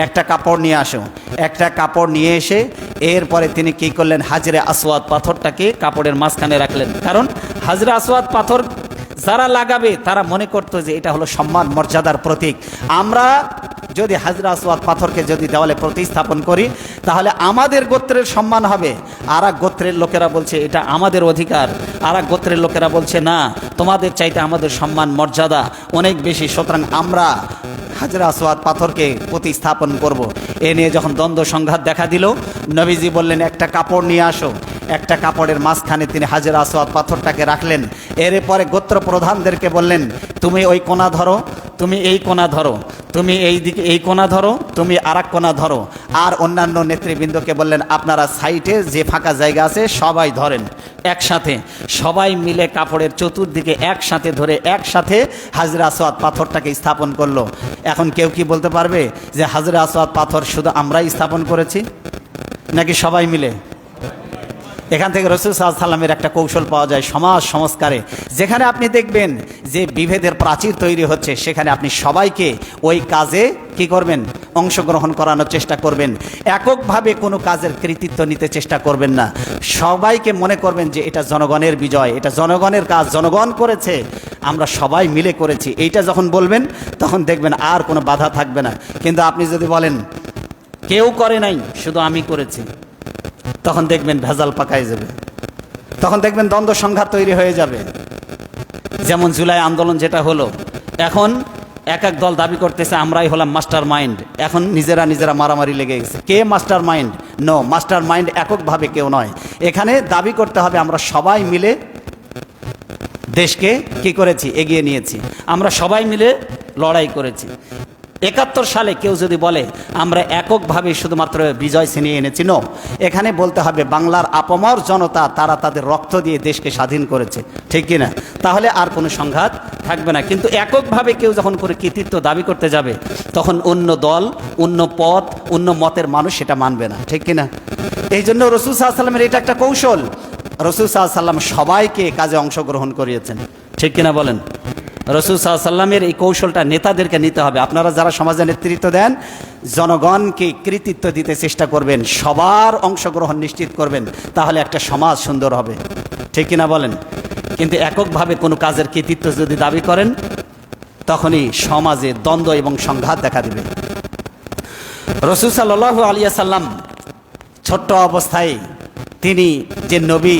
একটা কাপড় নিয়ে আসো। একটা কাপড় নিয়ে এসে এরপরে তিনি কি করলেন? হাজরে আসওয়াদ পাথরটাকে কাপড়ের মাঝখানে রাখলেন। কারণ হাজরে আসওয়াদ পাথর যারা লাগাবে তারা মনে করতো যে এটা হলো সম্মান মর্যাদার প্রতীক। আমরা যদি হাজরা আসওয়াদ পাথরকে যদি দেওয়ালে প্রতিস্থাপন করি তাহলে আমাদের গোত্রের সম্মান হবে। আর এক গোত্রের লোকেরা বলছে এটা আমাদের অধিকার, আর এক গোত্রের লোকেরা বলছে না, তোমাদের চাইতে আমাদের সম্মান মর্যাদা অনেক বেশি, সুতরাং আমরা হাজরা আসওয়াদ পাথরকে প্রতিস্থাপন করব। এ নিয়ে যখন দ্বন্দ্ব সংঘাত দেখা দিল, নবীজি বললেন একটা কাপড় নিয়ে আসো। একটা কাপড়ের মাঝখানে তিনি হাজরা আসওয়াদ পাথরটাকে রাখলেন। এরপরে গোত্র প্রধানদেরকে বললেন, তুমি ওই কোণা ধরো, তুমি এই কোণা ধরো, তুমি এই দিকে এই কোণা ধরো, তুমি আর এক কোণা ধরো। আর অন্যান্য নেতৃবৃন্দকে বললেন, আপনারা সাইডে যে ফাঁকা জায়গা আছে সবাই ধরেন একসাথে। সবাই মিলে কাপড়ের চতুর্দিকে একসাথে ধরে একসাথে হাজরা আসওয়াদ পাথরটাকে স্থাপন করলো। এখন কেউ কি বলতে পারবে যে হাজরা আসওয়াদ পাথর শুধু আমরাই স্থাপন করেছি নাকি সবাই মিলে? এখান থেকে রাসূল সাল্লাল্লাহু আলাইহি ওয়াসাল্লামের একটা কৌশল পাওয়া যায় সমাজ সংস্কারে। যেখানে আপনি দেখবেন যে বিভেদের প্রাচীর তৈরি হচ্ছে, সেখানে আপনি সবাইকে ওই কাজে কি করবেন? অংশগ্রহণ করানোর চেষ্টা করবেন। এককভাবে কোনো কাজের কৃতিত্ব নিতে চেষ্টা করবেন না। সবাইকে মনে করবেন যে এটা জনগণের বিজয়, এটা জনগণের কাজ, জনগণ করেছে, আমরা সবাই মিলে করেছি। এইটা যখন বলবেন তখন দেখবেন আর কোনো বাধা থাকবে না। কিন্তু আপনি যদি বলেন কেউ করে নাই, শুধু আমি করেছি, তখন দেখবেন ভেজাল পাকায় যাবে, তখন দেখবেন দ্বন্দ্ব সংঘাত তৈরি হয়ে যাবে। যেমন জুলাই আন্দোলন যেটা হলো, এখন এক এক দল দাবি করতেছে আমরাই হলাম মাস্টার মাইন্ড। এখন নিজেরা নিজেরা মারামারি লেগে গেছে, কে mastermind? No, mastermind এককভাবে কেউ নয়। এখানে দাবি করতে হবে আমরা সবাই মিলে দেশকে কি করেছি? এগিয়ে নিয়েছি। আমরা সবাই মিলে লড়াই করেছি। ৭১ সালে কেউ যদি বলে আমরা এককভাবে শুধুমাত্র বিজয় ছিনিয়ে এনেছি, নো, এখানে বলতে হবে বাংলার আপামর জনতা তারা তাদের রক্ত দিয়ে দেশকে স্বাধীন করেছে, ঠিক কিনা? তাহলে আর কোনো সংঘাত থাকবে না। কিন্তু এককভাবে কেউ যখন করে কৃতিত্ব দাবি করতে যাবে, তখন অন্য দল, অন্য পথ, অন্য মতের মানুষ সেটা মানবে না, ঠিক কিনা? এই জন্য রাসূল সাল্লাল্লাহু আলাইহি ওয়াসাল্লামের এটা একটা কৌশল। রাসূল সাল্লাল্লাহু আলাইহি ওয়াসাল্লাম সবাইকে কাজে অংশগ্রহণ করিয়েছেন, ঠিক কিনা বলেন? রাসূল সাল্লাল্লাহু আলাইহি ওয়াসাল্লামের এই কৌশলটা নেতাদেরকে নিতে হবে। আপনারা যারা সমাজে নেতৃত্ব দেন, জনগণকে কৃতিত্ব দিতে চেষ্টা করবেন, সবার অংশগ্রহণ নিশ্চিত করবেন, তাহলে একটা সমাজ সুন্দর হবে, ঠিক কিনা বলেন? কিন্তু এককভাবে কোনো কাজের কৃতিত্ব যদি দাবি করেন, তখনই সমাজে দ্বন্দ্ব এবং সংঘাত দেখা দেবে। রাসূল সাল্লাল্লাহু আলাইহি ওয়াসাল্লাম ছোট্ট অবস্থায় তিনি যে নবী,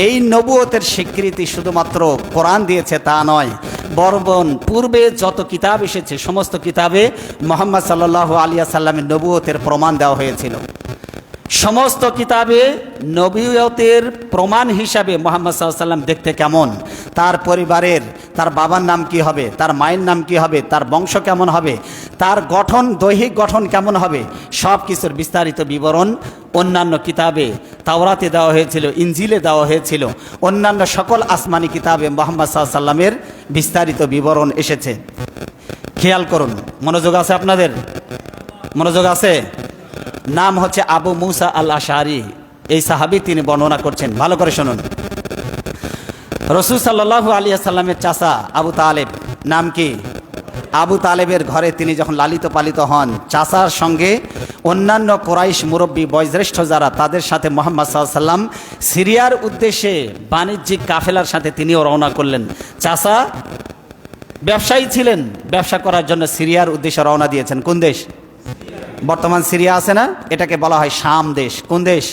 এই নবুয়তের স্বীকৃতি শুধুমাত্র কোরআন দিয়েছে তা নয়, বরং পূর্বে যত কিতাব এসেছে সমস্ত কিতাবে মুহাম্মদ সাল্লাল্লাহু আলাইহি ওয়াসাল্লামের নবুয়তের প্রমাণ দেওয়া হয়েছিল। সমস্ত কিতাবে নবুয়তের প্রমাণ হিসাবে মুহাম্মদ সাল্লাল্লাহু আলাইহি ওয়াসাল্লাম দেখতে কেমন, তার পরিবারের, তার বাবার নাম কি হবে, তার মায়ের নাম কি হবে, তার বংশ কেমন হবে, তার গঠন, দৈহিক গঠন কেমন হবে, সব কিছুর বিস্তারিত বিবরণ অন্যান্য কিতাবে, তাওরাতে দেওয়া হয়েছিল, ইনজিলে দেওয়া হয়েছিল, অন্যান্য সকল আসমানি কিতাবে মুহাম্মদ সাল্লাল্লাহু আলাইহি ওয়াসাল্লামের বিস্তারিত বিবরণ এসেছে। খেয়াল করুন, মনোযোগ আছে আপনাদের? মনোযোগ আছে? নাম হচ্ছে আবু মুসা আল আশআরী, এই সাহাবী, তিনি বর্ণনা করছেন, ভালো করে শুনুন। রাসূল সাল্লাল্লাহু আলাইহি ওয়াসাল্লামের চাচা আবু তালেব, নাম কি? আবু তালেবের ঘরে তিনি যখন লালিত পালিত হন, চাচার সঙ্গে অন্যান্য কোরাইশ মুরব্বী বয়োজ্যেষ্ঠ যারা, তাদের সাথে মুহাম্মদ সাল্লাল্লাহু আলাইহি ওয়াসাল্লাম সিরিয়ার উদ্দেশ্যে বাণিজ্যিক কাফেলার সাথে তিনিও রওনা করলেন। চাচা ব্যবসায়ী ছিলেন, ব্যবসা করার জন্য সিরিয়ার উদ্দেশ্যে রওনা দিয়েছেন। কোন দেশ? বর্তমান সিরিয়া আছে না, এটাকে বলা হয় শাম দেশ। কোন দেশ?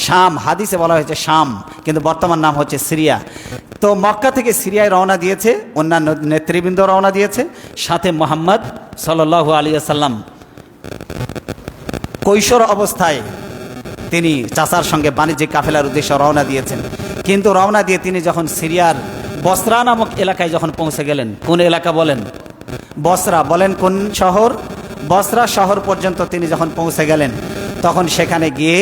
শাম। হাদিসে বলা হয়েছে শাম, কিন্তু বর্তমান নাম হচ্ছে সিরিয়া। তো মক্কা থেকে সিরিয়ায় রওনা দিয়েছে, অন্যান্য নেতৃবৃন্দ রওনা দিয়েছে, সাথে মুহাম্মদ সাল্লাল্লাহু আলাইহি ওয়াসাল্লাম কৈশোর অবস্থায় তিনি চাচার সঙ্গে বাণিজ্যিক কাফেলার উদ্দেশ্যে রওনা দিয়েছেন। কিন্তু রওনা দিয়ে তিনি যখন সিরিয়ার বসরা নামক এলাকায় যখন পৌঁছে গেলেন, কোন এলাকা বলেন? বসরা। বলেন কোন শহর? বসরা শহর পর্যন্ত তিনি যখন পৌঁছে গেলেন, তখন সেখানে গিয়ে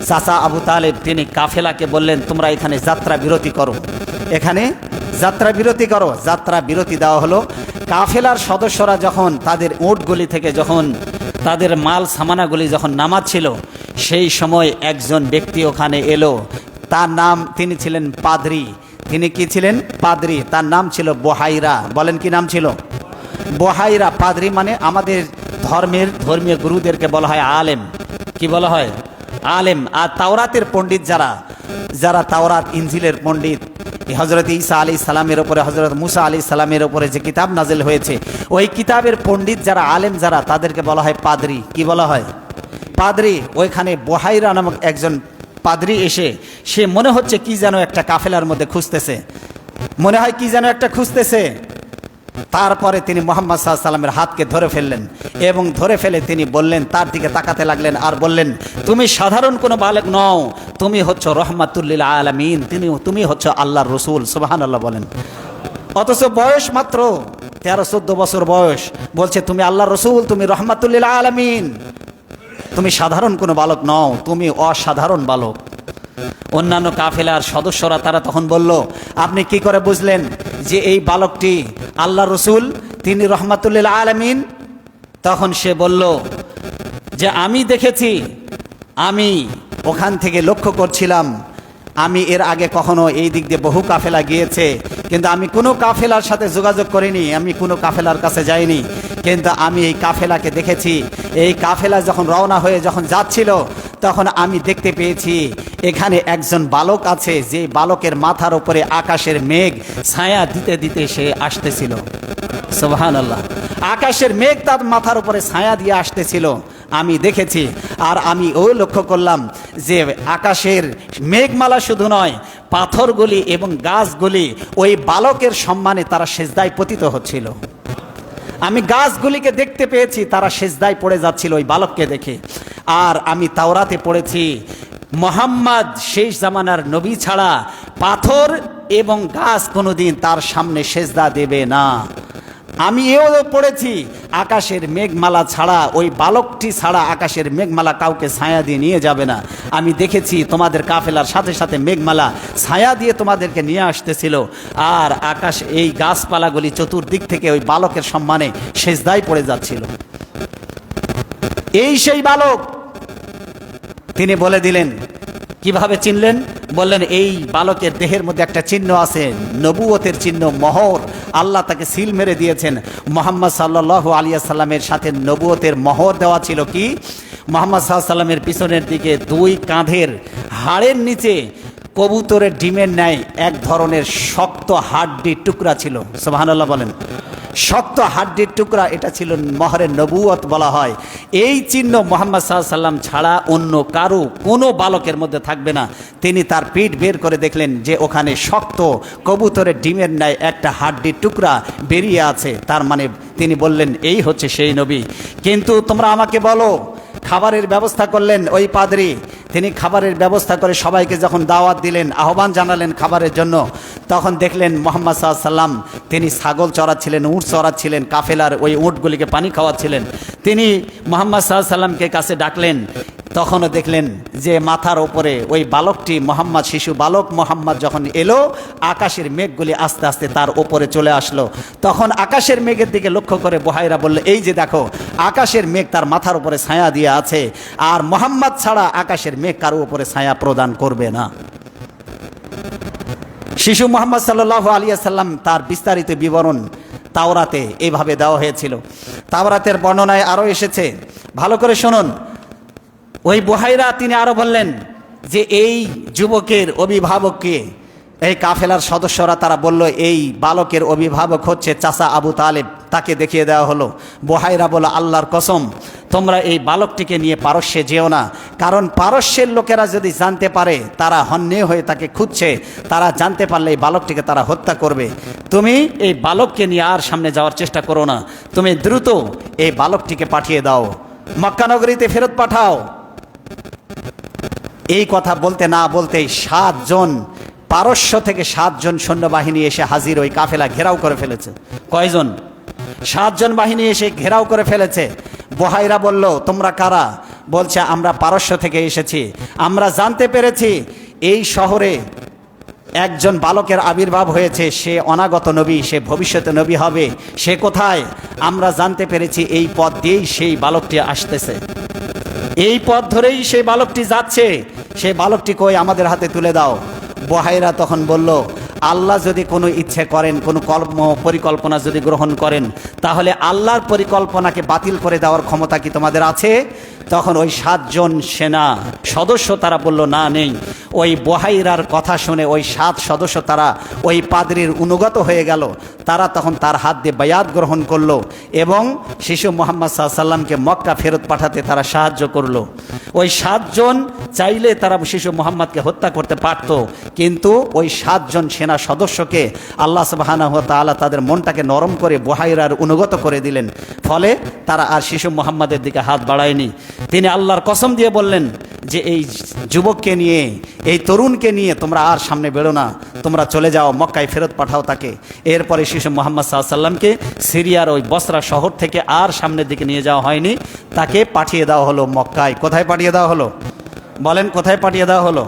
চাচা আবু তালেব তিনি কাফেলাকে বললেন, তোমরা এখানে যাত্রা বিরতি করো, এখানে যাত্রা বিরতি করো। যাত্রা বিরতি দেওয়া হলো। কাফেলার সদস্যরা যখন তাদের উটগুলি থেকে যখন তাদের মাল সামানাগুলি যখন নামাচ্ছিল, সেই সময় একজন ব্যক্তি ওখানে এলো, তার নাম, তিনি ছিলেন পাদ্রী। তিনি কি ছিলেন? পাদ্রী। তার নাম ছিল বুহাইরা। বলেন কি নাম ছিল? বুহাইরা। পাদ্রী মানে আমাদের ধর্মীয় গুরুদেরকে বলা হয় আলেম। কি বলা হয়? আলেম। আর তাওরাতের পণ্ডিত যারা তাওরাত ইনজিলের পণ্ডিত, হজরত ঈসা আলাইহিস সালামের উপরে, হজরত মুসা আলাইহিস সালামের উপরে যে কিতাব নাজিল হয়েছে, ওই কিতাবের পণ্ডিত যারা, আলেম যারা, তাদেরকে বলা হয় পাদ্রী। কি বলা হয়? পাদ্রী। ওইখানে বুহাইরা নামক একজন পাদ্রী এসে, সে মনে হচ্ছে কি যেন একটা কাফেলার মধ্যে খুঁজতেছে, মনে হয় কি যেন একটা খুঁজতেছে। তারপরে তিনি মুহাম্মদ সাল্লাল্লাহু আলাইহি ওয়াসাল্লামের হাতকে ধরে ফেললেন এবং ধরে ফেলে তিনি বললেন, তার দিকে তাকাতে লাগলেন আর বললেন, তুমি সাধারণ কোনো বালক নও, তুমি হচ্ছ রহমাতুল লিল আলামিন, তুমি হচ্ছ আল্লাহর রসুল। সুবহানাল্লাহ বলেন। অথচ বয়স মাত্র 13-14 বছর বয়স, বলছে তুমি আল্লাহর রসুল, তুমি রহমাতুল লিল আলামিন, তুমি সাধারণ কোনো বালক নও, তুমি অসাধারণ বালক। অন্যান্য কাফেলার সদস্যরা তারা তখন বলল, আপনি কি করে বুঝলেন যে এই বালকটি আল্লাহর রসুল, তিনি রহমাতুল লিল আলামিন? তখন সে বলল যে আমি দেখেছি, আমি ওখান থেকে লক্ষ্য করছিলাম, আমি এর আগে কখনো এই দিক দিয়ে বহু কাফেলা গিয়েছে, কিন্তু আমি কোনো কাফেলার সাথে যোগাযোগ করিনি, আমি কোনো কাফেলার কাছে যাইনি, কিন্তু আমি এই কাফেলাকে দেখেছি। এই কাফেলা যখন রওনা হয়ে যখন যাচ্ছিল, তখন আমি দেখতে পেয়েছি এখানে একজন বালক আছে, যে বালকের মাথার উপরে আকাশের মেঘ ছায়া দিতে দিতে সে আসতেছিল। সুবহানাল্লাহ। আকাশের মেঘ তার মাথার উপরে ছায়া দিয়ে আসতেছিল, আমি দেখেছি। আর আমি লক্ষ্য করলাম যে আকাশের মেঘমালা শুধু নয়, পাথরগুলি এবং গাছগুলি ওই বালকের সম্মানে তারা সেজদায় পতিত হচ্ছিল। আমি গাছগুলিকে দেখতে পেয়েছি, তারা সেজদায় পড়ে যাচ্ছিল ওই বালককে দেখে। আর আমি তাওরাতে পড়েছি, মুহাম্মদ শেষ জামানার নবী ছাড়া পাথর এবং গাছ কোনোদিন তার সামনে সেজদা দেবে না। আমি এও পড়েছি, আকাশের মেঘমালা ছাড়া, ওই বালকটি ছাড়া আকাশের মেঘমালা কাউকে ছায়া দিয়ে নিয়ে যাবে না। আমি দেখেছি তোমাদের কাফেলার সাথে সাথে মেঘমালা ছায়া দিয়ে তোমাদেরকে নিয়ে আসতেছিল, আর আকাশ এই গাছপালাগুলি চতুর্দিক থেকে ওই বালকের সম্মানে সেজদায় পড়ে যাচ্ছিল। এই সেই বালক। তিনি বলে দিলেন, কিভাবে চিনলেন? বললেন, এই বালকের দেহের মধ্যে একটা চিহ্ন আছে, নবুয়তের চিহ্ন, মোহর। আল্লাহ তাকে সিল মেরে দিয়েছেন। মুহাম্মদ সাল্লাল্লাহু আলাইহি ওয়াসাল্লামের সাথে নবুয়তের মোহর দেওয়া ছিল। কি? মুহাম্মদ সাল্লাল্লাহু আলাইহি ওয়াসাল্লামের পিছনের দিকে দুই কাঁধের হাড়ের নিচে কবুতরের ডিমের ন্যায় এক ধরনের শক্ত হাড্ডির টুকরা ছিল। সুবহানাল্লাহ বলেন। শক্ত হাড্ডির টুকরা, এটা ছিল মোহরের নবুয়ত বলা হয়। এই চিহ্ন মুহাম্মদ সাল্লাল্লাহু আলাইহি ওয়াসাল্লাম ছাড়া অন্য কারো, কোনো বালকের মধ্যে থাকবে না। তিনি তার পিঠ বের করে দেখলেন যে ওখানে শক্ত কবুতরের ডিমের ন্যায় একটা হাড্ডির টুকরা বেরিয়ে আছে। তার মানে তিনি বললেন, এই হচ্ছে সেই নবী। কিন্তু তোমরা আমাকে বলো, খাবারের ব্যবস্থা করলেন ওই পাদ্রী। তিনি খাবারের ব্যবস্থা করে সবাইকে যখন দাওয়াত দিলেন, আহ্বান জানালেন খাবারের জন্য, তখন দেখলেন মুহাম্মদ সাল্লাল্লাহু আলাইহি ওয়াসাল্লাম তিনি ছাগল চড়াচ্ছিলেন, উট চড়াচ্ছিলেন, কাফেলার ওই উটগুলিকে পানি খাওয়াচ্ছিলেন। তিনি মুহাম্মদ সাল্লাল্লাহু আলাইহি ওয়াসাল্লামকে কাছে ডাকলেন, তখনও দেখলেন যে মাথার ওপরে ওই বালকটি, মোহাম্মদ, শিশু বালক মোহাম্মদ যখন এলো, আকাশের মেঘগুলি আস্তে আস্তে তার ওপরে চলে আসলো। তখন আকাশের মেঘের দিকে লক্ষ্য করে বুহাইরা বলল, এই যে দেখো, আকাশের মেঘ তার মাথার উপরে ছায়া দিয়ে আছে, আর মোহাম্মদ ছাড়া আকাশের মেঘ কারো উপরে ছায়া প্রদান করবে না। শিশু মুহাম্মদ সাল্লাল্লাহু আলাইহি ওয়াসাল্লাম তার বিস্তারিত বিবরণ তাওরাতে এইভাবে দেওয়া হয়েছিল। তাওরাতের বর্ণনায় আরও এসেছে, ভালো করে শুনুন। ওই বুহাইরা তিনি আরো বললেন যে এই যুবকের অভিভাবককে, এই কাফেলার সদস্যরা তারা বলল, এই বালকের অভিভাবক হচ্ছে চাচা আবু তালেব। তাকে দেখিয়ে দেওয়া হলো। বুহাইরা বলল, আল্লাহর কসম, তোমরা এই বালকটিকে নিয়ে পারস্যে যেও না, কারণ পারস্যের লোকেরা যদি জানতে পারে, তারা হন্যে হয়ে তাকে খুঁজছে, তারা জানতে পারলে এই বালকটিকে তারা হত্যা করবে। তুমি এই বালককে নিয়ে আর সামনে যাওয়ার চেষ্টা করো না, তুমি দ্রুত এই বালকটিকে পাঠিয়ে দাও, মক্কা নগরীতে ফেরত পাঠাও। এই কথা বলতে না বলতেই 7 জন, পারস্য থেকে 7 জন সৈন্যবাহিনী এসে হাজির, ওই কাফেলা ঘেরাও করে ফেলেছে। কয়জন? 7 জন বাহিনী এসে ঘেরাও করে ফেলেছে। বুহাইরা বলল, তোমরা কারা? বলছে, আমরা পারস্য থেকে এসেছি, আমরা জানতে পেরেছি এই শহরে একজন বালকের আবির্ভাব হয়েছে, সে অনাগত নবী, সে ভবিষ্যতে নবী হবে। সে কোথায়? আমরা জানতে পেরেছি এই পথ দিয়েই সেই বালকটি আসতেছে, এই পথ ধরেই সেই বালকটি যাচ্ছে। সেই বালকটি কই, আমাদের হাতে তুলে দাও। বুহাইরা তখন বলল, আল্লাহ যদি কোনো ইচ্ছে করেন, কোনো পরিকল্পনা যদি গ্রহণ করেন, তাহলে আল্লাহর পরিকল্পনাকে বাতিল করে দেওয়ার ক্ষমতা কি তোমাদের আছে? তখন ওই 7 জন সেনা সদস্য তারা বলল না নেই। ওই বুহাইরার কথা শুনে ওই 7 সদস্য তারা ওই পাদ্রীর অনুগত হয়ে গেল। তারা তখন তার হাত দিয়ে বায়াত গ্রহণ করলো এবং শিশু মুহাম্মদ সাল্লাল্লাহু আলাইহি ওয়াসাল্লামকে মক্কা ফেরত পাঠাতে তারা সাহায্য করলো। ওই 7 জন চাইলে তারা শিশু মুহাম্মদকে হত্যা করতে পারত, কিন্তু ওই 7 জন সেনা সদস্যকে আল্লাহ সুবহানাহু ওয়া তাআলা তাদের মনটাকে নরম করে বুহাইরার অনুগত করে দিলেন। ফলে তারা আর শিশু মুহাম্মাদের দিকে হাত বাড়ায়নি। তিনি আল্লাহর কসম দিয়ে বললেন যে এই যুবককে নিয়ে, এই তরুণকে নিয়ে তোমরা আর সামনে বেরো না, তোমরা চলে যাও, মক্কায় ফেরত পাঠাও তাকে। এরপরে শিশু মুহাম্মদ সাল্লাল্লাহু আলাইহি ওয়াসাল্লামকে সিরিয়ার ওই বসরা শহর থেকে আর সামনের দিকে নিয়ে যাওয়া হয়নি, তাকে পাঠিয়ে দেওয়া হলো মক্কায়। কোথায় পাঠিয়ে দেওয়া হলো বলেন? কোথায় পাঠিয়ে দেওয়া হলো?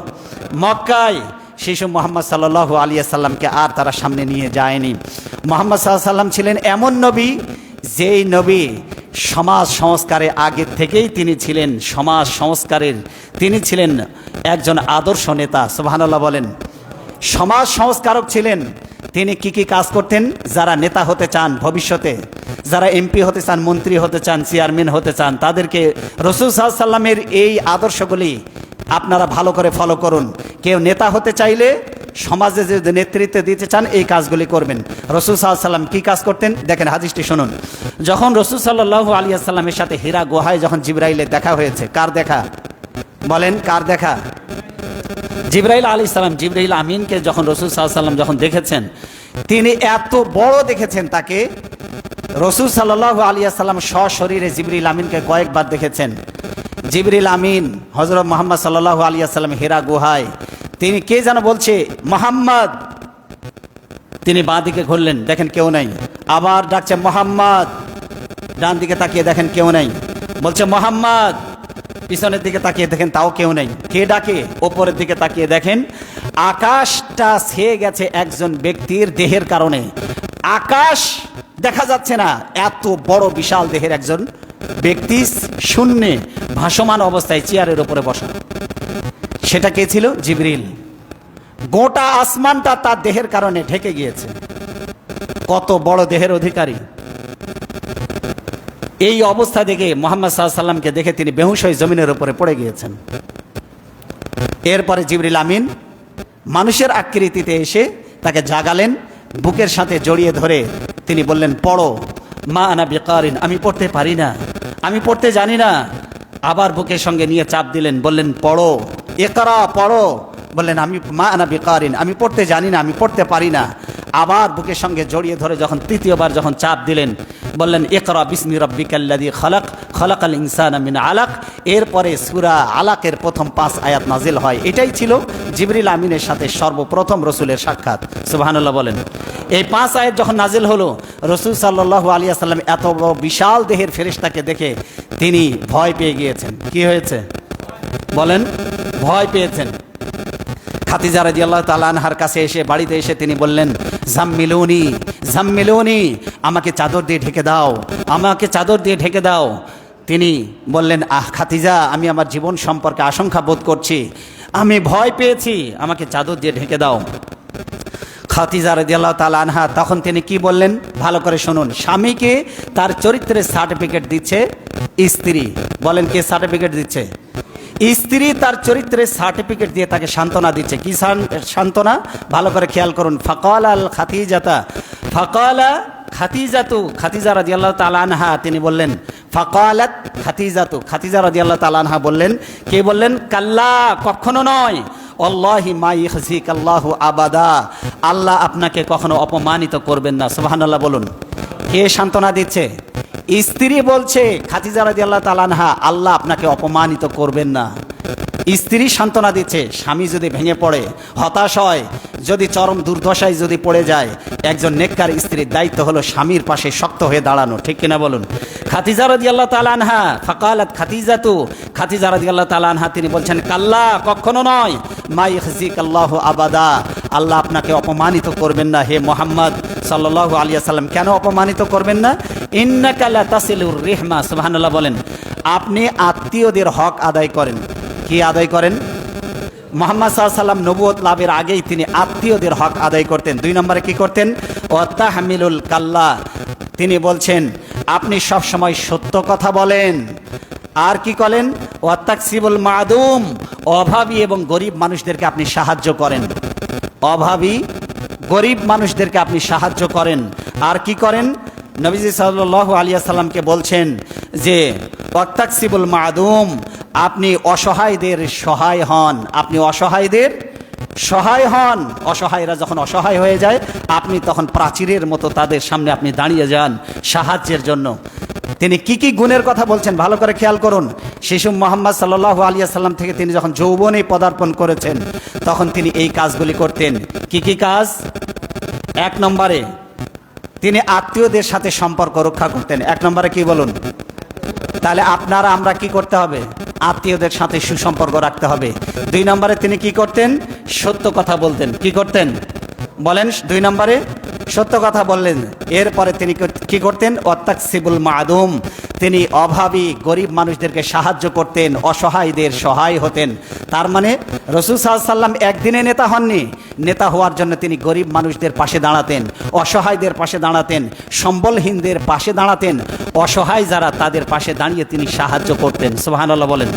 মক্কায়। শিশু মুহাম্মদ সাল্লাল্লাহু আলাইহি ওয়াসাল্লামকে আর তারা সামনে নিয়ে যায়নি। মুহাম্মদ সাল্লাল্লাহু আলাইহি ওয়াসাল্লাম ছিলেন এমন নবী, যেই নবী সমাজ সংস্কারের আগের থেকেই তিনি ছিলেন সমাজ সংস্কারের, তিনি ছিলেন একজন আদর্শ নেতা। সুবহানাল্লাহ বলেন। সমাজ সংস্কারক ছিলেন। তিনি কি কি কাজ করতেন? যারা নেতা হতে চান ভবিষ্যতে, যারা এমপি হতে চান, মন্ত্রী হতে চান, চেয়ারম্যান হতে চান, তাদেরকে রাসূল সাল্লাল্লাহু আলাইহি ওয়াসাল্লামের এই আদর্শগুলি আপনারা ভালো করে ফলো করুন। কেউ নেতা হতে চাইলে, সমাজে যদি নেতৃত্ব দিতে চান, এই কাজগুলি করবেন। রাসূল সাল্লাল্লাহু আলাইহি ওয়াসাল্লাম কী কাজ করতেন দেখেন, হাদিসটি শুনুন। যখন রাসূল সাল্লাল্লাহু আলাইহি ওয়াসাল্লামের সাথে হীরা গুহায় যখন জিবরাইলের দেখা হয়েছে, কার দেখা বলেন? কার দেখা? জিবরাইল আলাইহিস সালাম, জিবরাইল আমিনকে যখন রাসূল সাল্লাল্লাহু আলাইহি ওয়াসাল্লাম যখন দেখেছেন, তিনি এত বড় দেখেছেন তাকে। রাসূল সাল্লাল্লাহু আলাইহি ওয়াসাল্লাম সশরীরে জিবরাইল আমিনকে কয়েকবার দেখেছেন। জিবরাইল আমিন হযরত মুহাম্মদ সাল্লাল্লাহু আলাইহি ওয়াসাল্লাম হীরা গুহায়, তিনি কে যেন বলছে মুহাম্মদ, তিনি বাঁ দিকে ঘুরলেন, দেখেন কেউ নাই। আবার ডাকছে মুহাম্মদ, ডান দিকে তাকিয়ে দেখেন কেউ নাই। বলছে মুহাম্মদ, পিছনের দিকে তাকিয়ে দেখেন তাও কেউ নেই। কে ডাকে? ওপরের দিকে তাকিয়ে দেখেন আকাশটা ছেয়ে গেছে একজন ব্যক্তির দেহের কারণে। আকাশ দেখা যাচ্ছে না, এত বড় বিশাল দেহের একজন ব্যক্তি শূন্যে ভাসমান অবস্থায় চেয়ারের উপরে বসা। সেটা কে ছিল? জিবরিল। গোটা আসমানটা তার দেহের কারণে ঢেকে গিয়েছে। কত বড় দেহের অধিকারী! এই অবস্থা দেখে মুহাম্মদ সাল্লাল্লাহু আলাইহি ওয়াসাল্লামকে দেখে তিনি বেহুশ হয়ে জমিনের উপরে পড়ে গিয়েছেন। এরপরে জিবরিল আমিন মানুষের আকৃতিতে এসে তাকে জাগালেন, বুকের সাথে জড়িয়ে ধরে তিনি বললেন, পড়ো। মা আনা বিকারিন, আমি পড়তে পারি না, আমি পড়তে জানি না। আবার বুকের সঙ্গে নিয়ে চাপ দিলেন, বললেন পড়ো, ইকরা, পড়ো। বললেন আমি মা আনা বিকারিন, আমি পড়তে জানি না, আমি পড়তে পারি না। আবার বুকের সঙ্গে জড়িয়ে ধরে যখন তৃতীয়বার যখন চাপ দিলেন, বললেন ইকরা বিসমি রাব্বিকাল্লাযী খালাক, খালাকাল ইনসানা মিন আলাক। এরপরে সূরা আলাকের প্রথম 5 আয়াত নাজিল হয়। এটাই ছিল জিবরিল আমিনের সাথে সর্বপ্রথম রসুলের সাক্ষাৎ। সুবহানাল্লাহ বলেন। এই 5 আয়াত যখন নাজিল হলো, রসুল সাল্লাল্লাহু আলাইহি ওয়াসাল্লাম এত বড় বিশাল দেহের ফেরেশতাকে দেখে তিনি ভয় পেয়ে গিয়েছেন। কি হয়েছে বলেন? ভয় পেয়েছেন। খাদিজা রাদিয়াল্লাহু তাআলা আনহার কাছে এসে, বাড়িতে এসে তিনি বললেন, জাম্মিলুনি, জাম্মিলুনি, আমাকে চাদর দিয়ে ঢেকে দাও, আমাকে চাদর দিয়ে ঢেকে দাও। তিনি বললেন, আহ খাদিজা, আমি আমার জীবন সম্পর্কে আশঙ্কা বোধ করছি, আমি ভয় পেয়েছি, আমাকে চাদর দিয়ে ঢেকে দাও। খাদিজা রাদিয়াল্লাহু তাআলা আনহা তখন তিনি কি বললেন ভালো করে শুনুন। স্বামীকে তার চরিত্রের সার্টিফিকেট দিচ্ছে স্ত্রী। বলেন কে সার্টিফিকেট দিচ্ছে? স্ত্রী তার চরিত্রের সার্টিফিকেট দিয়ে তাকে সান্ত্বনা দিচ্ছে। কি সান্ত্বনা? ভালো করে খেয়াল করুন। ফাকাল আল খাদিজাতা, ফাকালা খাদিজাতু, খাদিজা রাদিয়াল্লাহু তাআলা আনহা তিনি বললেন, ফাকালাত খাদিজাতু, খাদিজা রাদিয়াল্লাহু তাআলা আনহা বললেন, কে বললেন? কাল্লা, কখনো নয়, আল্লাহি মা ইখজিকাল্লাহু আবাদা, আল্লাহ আপনাকে কখনো অপমানিত করবেন না। সুবহানাল্লাহ বলুন। কে সান্ত্বনা দিচ্ছে? স্ত্রী বলছে, খাদিজা রাদিয়াল্লাহু তাআলা আনহা, আল্লাহ আপনাকে অপমানিত করবেন না। স্ত্রী সান্ত্বনা দিচ্ছে। স্বামী যদি ভেঙে পড়ে, হতাশ হয়, যদি চরম দুর্দশায় যদি পড়ে যায়, একজন নেককার স্ত্রীর দায়িত্ব হলো স্বামীর পাশে শক্ত হয়ে দাঁড়ানো। ঠিক কিনা বলুন? খাদিজা রাদিয়াল্লাহু তাআলা আনহা, ফাকালাত খাদিজাতু, খাদিজা রাদিয়াল্লাহু তাআলা আনহা তিনি বলছেন, কাল্লা, কখনো নয়, মা ইখজিকাল্লাহু আবাদা, আল্লাহ আপনাকে অপমানিত করবেন না হে মুহাম্মদ সাল্লাল্লাহু আলাইহি ওয়াসাল্লাম। কেন অপমানিত করবেন না? ইন্নাকা লা তাসিলুর রিহমা, সুবহানাল্লাহ বলেন। আপনি আত্মীয়দের হক আদায় করেন। কি আদায় করেন? মুহাম্মদ সাল্লাল্লাহু আলাইহি ওয়াসাল্লাম নবুয়ত লাভের আগেই তিনি আত্মীয়দের হক আদায় করতেন। 2 নম্বরে কি করতেন? ওয়া তাহমিলুল কাল্লা, তিনি বলছেন আপনি সব সময় সত্য কথা বলেন, আর কি করেন? ওয়াত্তাকসিবুল মাদুম, অভাবী এবং গরিব মানুষদেরকে আপনি সাহায্য করেন। অভাবী গরিব মানুষদেরকে আপনি সাহায্য করেন। আর কি করেন? নবীজি সাল্লাল্লাহু আলাইহি ওয়াসাল্লামকে বলছেন যে ওয়াত্তাকসিবুল মাদুম, আপনি অসহায়দের সহায় হন। আপনি অসহায়দের সহায় হন। অসহায়রা যখন অসহায় হয়ে যায়, আপনি তখন প্রাচীরের মতো তাদের সামনে আপনি দাঁড়িয়ে যান সাহায্যের জন্য। তিনি কি কি গুণের কথা বলছেন ভালো করে খেয়াল করুন। শিশু মুহাম্মদ সাল্লাল্লাহু আলাইহি ওয়াসাল্লাম থেকে তিনি যখন যৌবনে পদার্পণ করেছেন, তখন তিনি এই কাজগুলি করতেন। কি কি কাজ? এক নম্বরে তিনি আত্মীয়দের সাথে সম্পর্ক রক্ষা করতেন। এক নম্বরে কি বলুন? তাহলে আপনারা আমরা কি করতে হবে? আত্মীয়দের সাথে সুসম্পর্ক রাখতে হবে। দুই নম্বরে তিনি কি করতেন? সত্য কথা বলতেন। কি করতেন বলেন? দুই নম্বরে সত্য কথা বললেন। এরপরে তিনি কি করতেন? ওয়াত্তাকসিবুল মাদুম, তিনি অভাবী গরিব মানুষদেরকে সাহায্য করতেন, অসহায়দের সহায় হতেন। তার মানে রাসূল সাল্লাল্লাহু আলাইহি ওয়াসাল্লাম একদিনে নেতা হননি। নেতা হওয়ার জন্য তিনি গরিব মানুষদের পাশে দাঁড়াতেন, অসহায়দের পাশে দাঁড়াতেন, সম্বলহীনদের পাশে দাঁড়াতেন। অসহায় যারা তাদের পাশে দাঁড়িয়ে তিনি সাহায্য করতেন। সুবহানাল্লাহ বলেন।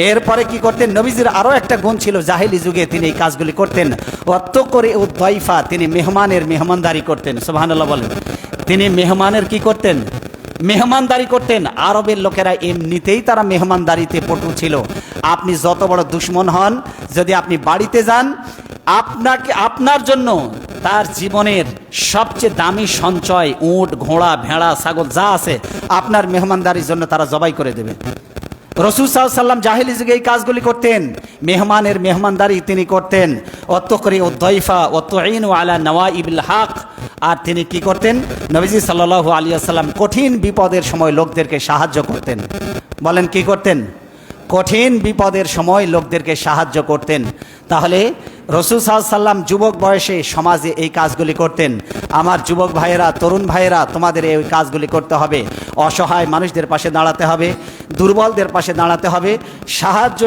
এরপরে কি করতেন? নবীজির আরও একটা গুণ ছিল, জাহেলি যুগে তিনি এই কাজগুলি করতেন। ওয়াত্তাকরি উদ্দাইফা, তিনি মেহমানের মেহমানদারি করতেন। সুবহানাল্লাহ বলেন। তিনি মেহমানের কি করতেন? মেহমানদারি করতেন। আরবের লোকেরা এমনিতেই তারা মেহমানদারিতে পটু ছিল। আপনি যত বড় দুশমন হন, যদি আপনি বাড়িতে যান, আপনার জন্য তার জীবনের সবচেয়ে দামি সঞ্চয় উট, ঘোড়া, ভেড়া, ছাগল যা আছে আপনার মেহমানদারির জন্য তারা জবাই করে দেবে। রাসূল সাল্লাল্লাহু আলাইহি ওয়াসাল্লাম জাহেলি যুগে এই কাজগুলি করতেন। মেহমানের মেহমানদারি তিনি করতেন। ওয়াত্তাকরি উদ্দাইফা ওয়াতুইনু আলা নওয়াইবিল হক। আর তিনি কি করতেন? নবীজি সাল্লাল্লাহু আলাইহি ওয়াসাল্লাম কঠিন বিপদের সময় লোকদেরকে সাহায্য করতেন। বলেন কি করতেন? কঠিন বিপদের সময় লোকদেরকে সাহায্য করতেন। তাহলে রাসূল সাল্লাল্লাহু আলাইহি ওয়াসাল্লাম যুবক বয়সে সমাজে এই কাজগুলি করতেন। আমার যুবক ভাইয়েরা, তরুণ ভাইয়েরা, তোমাদের এই কাজগুলি করতে হবে। অসহায় মানুষদের পাশে দাঁড়াতে হবে, দুর্বলদের পাশে দাঁড়াতে হবে, সাহায্য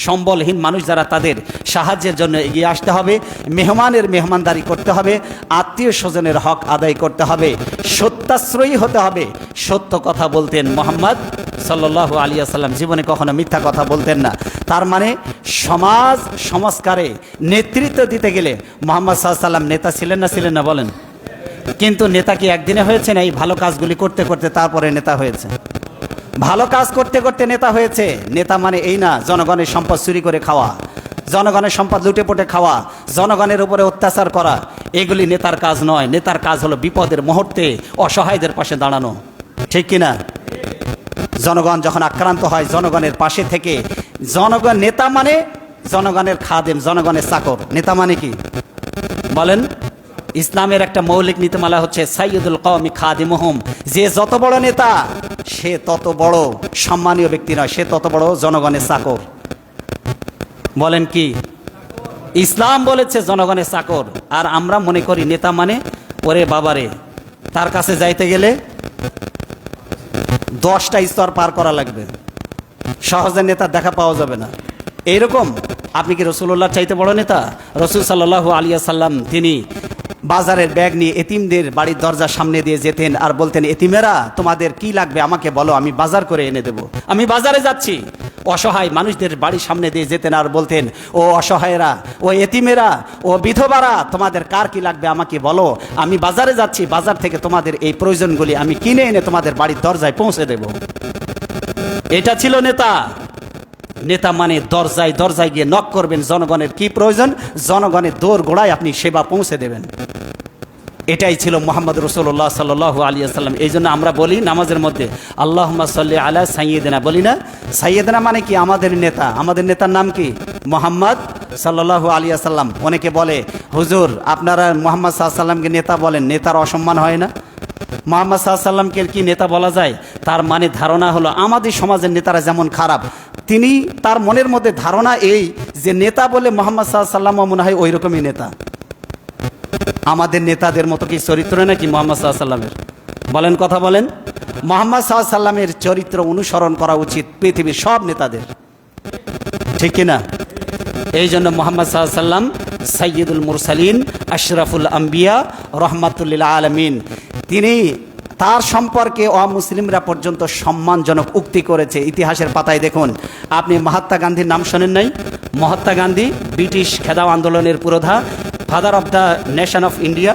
সম্বলহীন মানুষ যারা তাদের সাহায্যের জন্য এগিয়ে আসতে হবে, মেহমানের মেহমানদারি করতে হবে, আত্মীয় স্বজনের হক আদায় করতে হবে, সত্যাশ্রয়ী হতে হবে। সত্য কথা বলতেন মুহাম্মদ সাল্লাল্লাহু আলাইহি ওয়াসাল্লাম, জীবনে কখনো মিথ্যা কথা বলতেন না। তার মানে সমাজ সংস্কারে নেতৃত্ব দিতে গেলে মুহাম্মদ সাল্লাল্লাহু আলাইহি ওয়াসাল্লাম নেতা ছিলেন না? ছিলেন না? বলেন। কিন্তু নেতা কি একদিনে হয়েছে না? এই ভালো কাজগুলি করতে করতে তারপরে নেতা হয়েছে। ভালো কাজ করতে করতে নেতা হয়েছে। নেতা মানে এই না জনগণের সম্পদ চুরি করে খাওয়া, জনগণের সম্পদ লুটে পুটে খাওয়া, জনগণের উপরে অত্যাচার করা, এগুলি নেতার কাজ নয়। নেতার কাজ হলো বিপদের মুহূর্তে অসহায়দের পাশে দাঁড়ানো। ঠিক কিনা? জনগণ যখন আক্রান্ত হয়, জনগণের পাশে থেকে জনগণ, নেতা মানে জনগণের খাদেম, জনগণের চাকর। নেতা মানে কি বলেন? ইসলামের একটা মৌলিক নীতিমালা হচ্ছে সাইয়্যিদুল কওমি খাদিমুহুম। যে যত বড় নেতা সে তত বড় সম্মানীয় ব্যক্তি নয়, সে তত বড় জনগণের চাকর। বলেন কি? ইসলাম বলেছে জনগণের চাকর। আর আমরা মনে করি নেতা মানে ওরে বাবারে, তার কাছে যাইতে গেলে 10টা স্তর পার করা লাগবে, সহজে নেতার দেখা পাওয়া যাবে না। এইরকম। আপনি কি রাসূলুল্লাহ চাইতে বড় নেতা? রাসূল সাল্লাল্লাহু আলাইহি ওয়াসাল্লাম তিনি বাজারের ব্যাগ নিয়ে এতিমদের বাড়ির দরজার সামনে দিয়ে যেতেন আর বলতেন, এতিমেরা তোমাদের কি লাগবে আমাকে বলো, আমি বাজার করে এনে দেব, আমি বাজারে যাচ্ছি। অসহায় মানুষদের বাড়ির সামনে দিয়ে যেতেন আর বলতেন, ও অসহায়রা, ও এতিমেরা, ও বিধবারা, তোমাদের কার কি লাগবে আমাকে বলো, আমি বাজারে যাচ্ছি, বাজার থেকে তোমাদের এই প্রয়োজনগুলি আমি কিনে এনে তোমাদের বাড়ির দরজায় পৌঁছে দেব। এটা ছিল নেতা। নেতা মানে দরজায় দরজায় গিয়ে নক করবেন, জনগণের কি প্রয়োজন জনগণের দোর গোড়ায় আপনি সেবা পৌঁছে দেবেন। এটাই ছিল মুহাম্মদ রাসূলুল্লাহ সাল্লাল্লাহু আলাইহি ওয়াসাল্লাম। এই জন্য আমরা বলি নামাজের মধ্যে আল্লাহুম্মা সাল্লি আলা সাইয়্যিদিনা, বলি না? সাইয়্যিদিনা মানে কি? আমাদের নেতা। আমাদের নেতার নাম কি? মুহাম্মদ সাল্লাল্লাহু আলাইহি ওয়াসাল্লাম। অনেকে বলে, হুজুর আপনারা মুহাম্মদ সাল্লাল্লাহু আলাইহি ওয়াসাল্লামকে নেতা বলেন, নেতার অসম্মান হয় না? মুহাম্মদ সাল্লাল্লাহু আলাইহি ওয়াসাল্লামকে কি নেতা বলা যায়? তার মানে ধারণা হলো আমাদের সমাজের নেতারা যেমন খারাপ, তিনি তার মনের মধ্যে ধারণা এই যে নেতা বলে মুহাম্মদ সাল্লাল্লাহু আলাইহি ওয়াসাল্লাম মনে হয় ওই রকমই নেতা। আমাদের নেতাদের মতো কি চরিত্র নাকি মুহাম্মদ সাল্লাল্লাহু আলাইহি ওয়াসাল্লামের? বলেন, কথা বলেন। মুহাম্মদ সাল্লাল্লাহু আলাইহি ওয়াসাল্লামের চরিত্র অনুসরণ করা উচিত পৃথিবীর সব নেতাদের, ঠিক কিনা? এই জন্য মুহাম্মদ সাল্লাল্লাহু আলাইহি ওয়াসাল্লাম সাইয়্যিদুল মুরসালিন, আশরাফুল আম্বিয়া, রহমাতুল লিল আলামিন। তিনি তার সম্পর্কে অমুসলিমরা পর্যন্ত সম্মানজনক উক্তি করেছে। ইতিহাসের পাতায় দেখুন, আপনি মহাত্মা গান্ধীর নাম শোনেন নাই? মহাত্মা গান্ধী ব্রিটিশ খেদাও আন্দোলনের পুরোধা, father of the nation of India,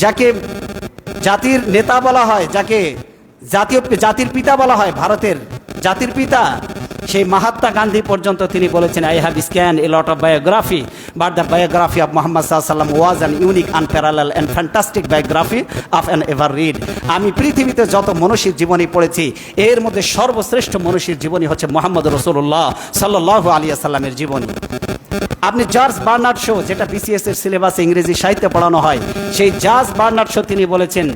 যাকে জাতির নেতা বলা হয়, যাকে জাতির পিতা বলা হয়, ভারতের জাতির পিতা, সেই মহাত্মা গান্ধী পর্যন্ত তিনি বলেছেন, I have scan a lot of biography, but the biography of Muhammad সাল্লাম was an unique unparallel and fantastic biography of an ever read. আমি পৃথিবীতে যত মনীষীর জীবনী পড়েছি, এর মধ্যে সর্বশ্রেষ্ঠ মনীষীর জীবনী হচ্ছে মোহাম্মদ রাসূলুল্লাহ সাল্লাল্লাহু আলাইহি সাল্লামের জীবনী। আপনি জর্জ বার্নার্ড শো, যেটা বিসিএস এর সিলেবাসে ইংরেজি সাহিত্যে পড়ানো হয়, সেই জর্জ বার্নার্ড শো তিনি বলেছেন,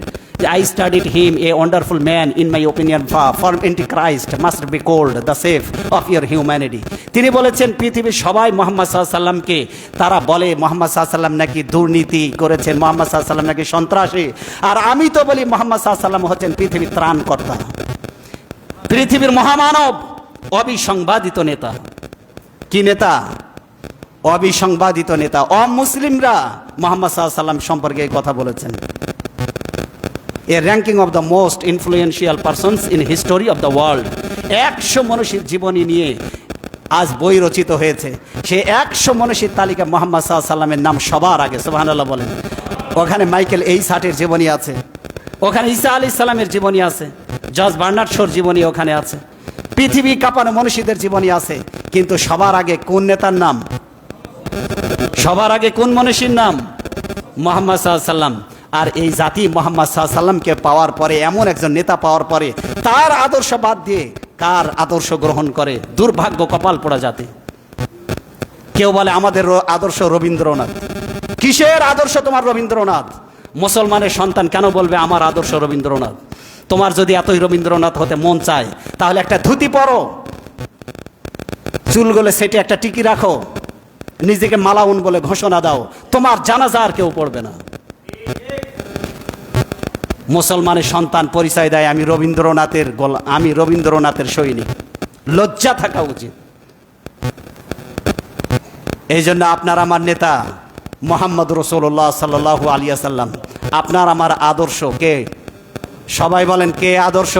I studied him, a wonderful man, in my opinion, for Antichrist must be called the safe of your humanity. তিনি বলেছেন, পৃথিবীর সবাই মোহাম্মদ সাল্লাল্লাহু আলাইহি সাল্লামকে তারা বলে মোহাম্মদ সাল্লাল্লাহু আলাইহি সাল্লাম নাকি দুর্নীতি করেছেন, মোহাম্মদ সাল্লাল্লাহু আলাইহি সাল্লাম নাকি সন্ত্রাসী, আর আমি তো বলি মোহাম্মদ সাল্লাল্লাহু আলাইহি সাল্লাম হচ্ছেন পৃথিবীর ত্রাণকর্তা, পৃথিবীর মহামানব, অবিসংবাদিত নেতা। কি নেতা? অবিসংবাদিত নেতা। অমুসলিমরা মোহাম্মদ সাল্লাল্লাহু আলাইহি সাল্লাম সম্পর্কে এই কথা বলেছেন। A ranking of the most influential persons in history of the world, 100 মনীষীর জীবনী নিয়ে আজ বই রচিত হয়েছে। সেই 100 মনীষীর তালিকা মোহাম্মদ সাল্লাল্লাহু আলাইহি সাল্লামের নাম সবার আগে, সুবহানাল্লাহ বলেন। ওখানে মাইকেল এইসার্টের জীবনী আছে, ওখানে ঈসা আলাইহিস সালামের জীবনী আছে, জর্জ বার্নার্ড শোর জীবনী ওখানে আছে, পৃথিবী কাঁপানো মনীষীদের জীবনী আছে। কিন্তু সবার আগে কোন নেতার নাম? সবার আগে কোন মনীষীর নাম? মোহাম্মদ সাল্লাল্লাহু আলাইহি সাল্লাম। আর এই জাতি মোহাম্মদ সাল্লাল্লাহু আলাইহি সাল্লামকে পাওয়ার পরে, এমন একজন নেতা পাওয়ার পরে, তার আদর্শ বাদ দিয়ে কার আদর্শ গ্রহণ করে? দুর্ভাগ্য, কপাল পোড়া জাতি। কেউ বলে আমাদের আদর্শ রবীন্দ্রনাথ। কিসের আদর্শ তোমার রবীন্দ্রনাথ? মুসলমানের সন্তান কেন বলবে আমার আদর্শ রবীন্দ্রনাথ? তোমার যদি এতই রবীন্দ্রনাথ হতে মন চায়, তাহলে একটা ধুতি পরো, চুলগুলো সেটে একটা টিকি রাখো, নিজেকে মালাউন বলে ঘোষণা দাও, তোমার জানাজা আর কেউ পড়বে না। মুসলমানের সন্তান পরিচয় দেয় আমি রবীন্দ্রনাথের সৈনিক। লজ্জা থাকা উচিত। এই জন্য আপনার আমার নেতা মোহাম্মদ রাসূলুল্লাহ সাল্লাল্লাহু আলাইহি ওয়াসাল্লাম, আপনার আমার আদর্শ কে? সবাই বলেন, কে আদর্শ?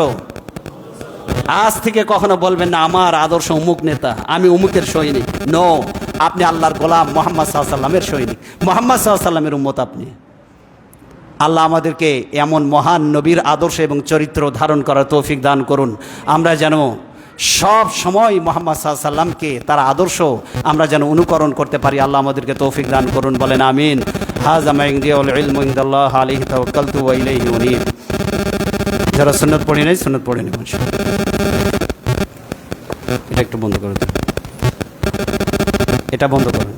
আজ থেকে কখনো বলবেন না আমার আদর্শ অমুক নেতা, আমি অমুকের সৈনিক। নো, আপনি আল্লাহর গোলাম, মোহাম্মদ সাল্লাল্লাহু আলাইহি ওয়াসাল্লামের সৈনিক, মোহাম্মদ সাল্লাল্লাহু আলাইহি ওয়াসাল্লামের উম্মত আপনি। আল্লাহ আমাদেরকে এমন মহান নবীর আদর্শ এবং চরিত্র ধারণ করার তৌফিক দান করুন। আমরা যেন সব সময় মোহাম্মদ সাল্লাল্লাহু আলাইহি ওয়াসাল্লামকে, তার আদর্শ আমরা যেন অনুকরণ করতে পারি। আল্লাহ আমাদেরকে তৌফিক দান করুন, বলেন আমিন। হাযা মা ইনদি ওয়াল ইলমু ইনদাল্লাহ আলাইহি তাওয়াক্কালতু ওয়া ইলাইহি উনীব। যারা সুন্নাত পড়ে নাই, সুন্নাত পড়ে নেবেন। এটা একটু বন্ধ করে দিন, এটা বন্ধ করুন।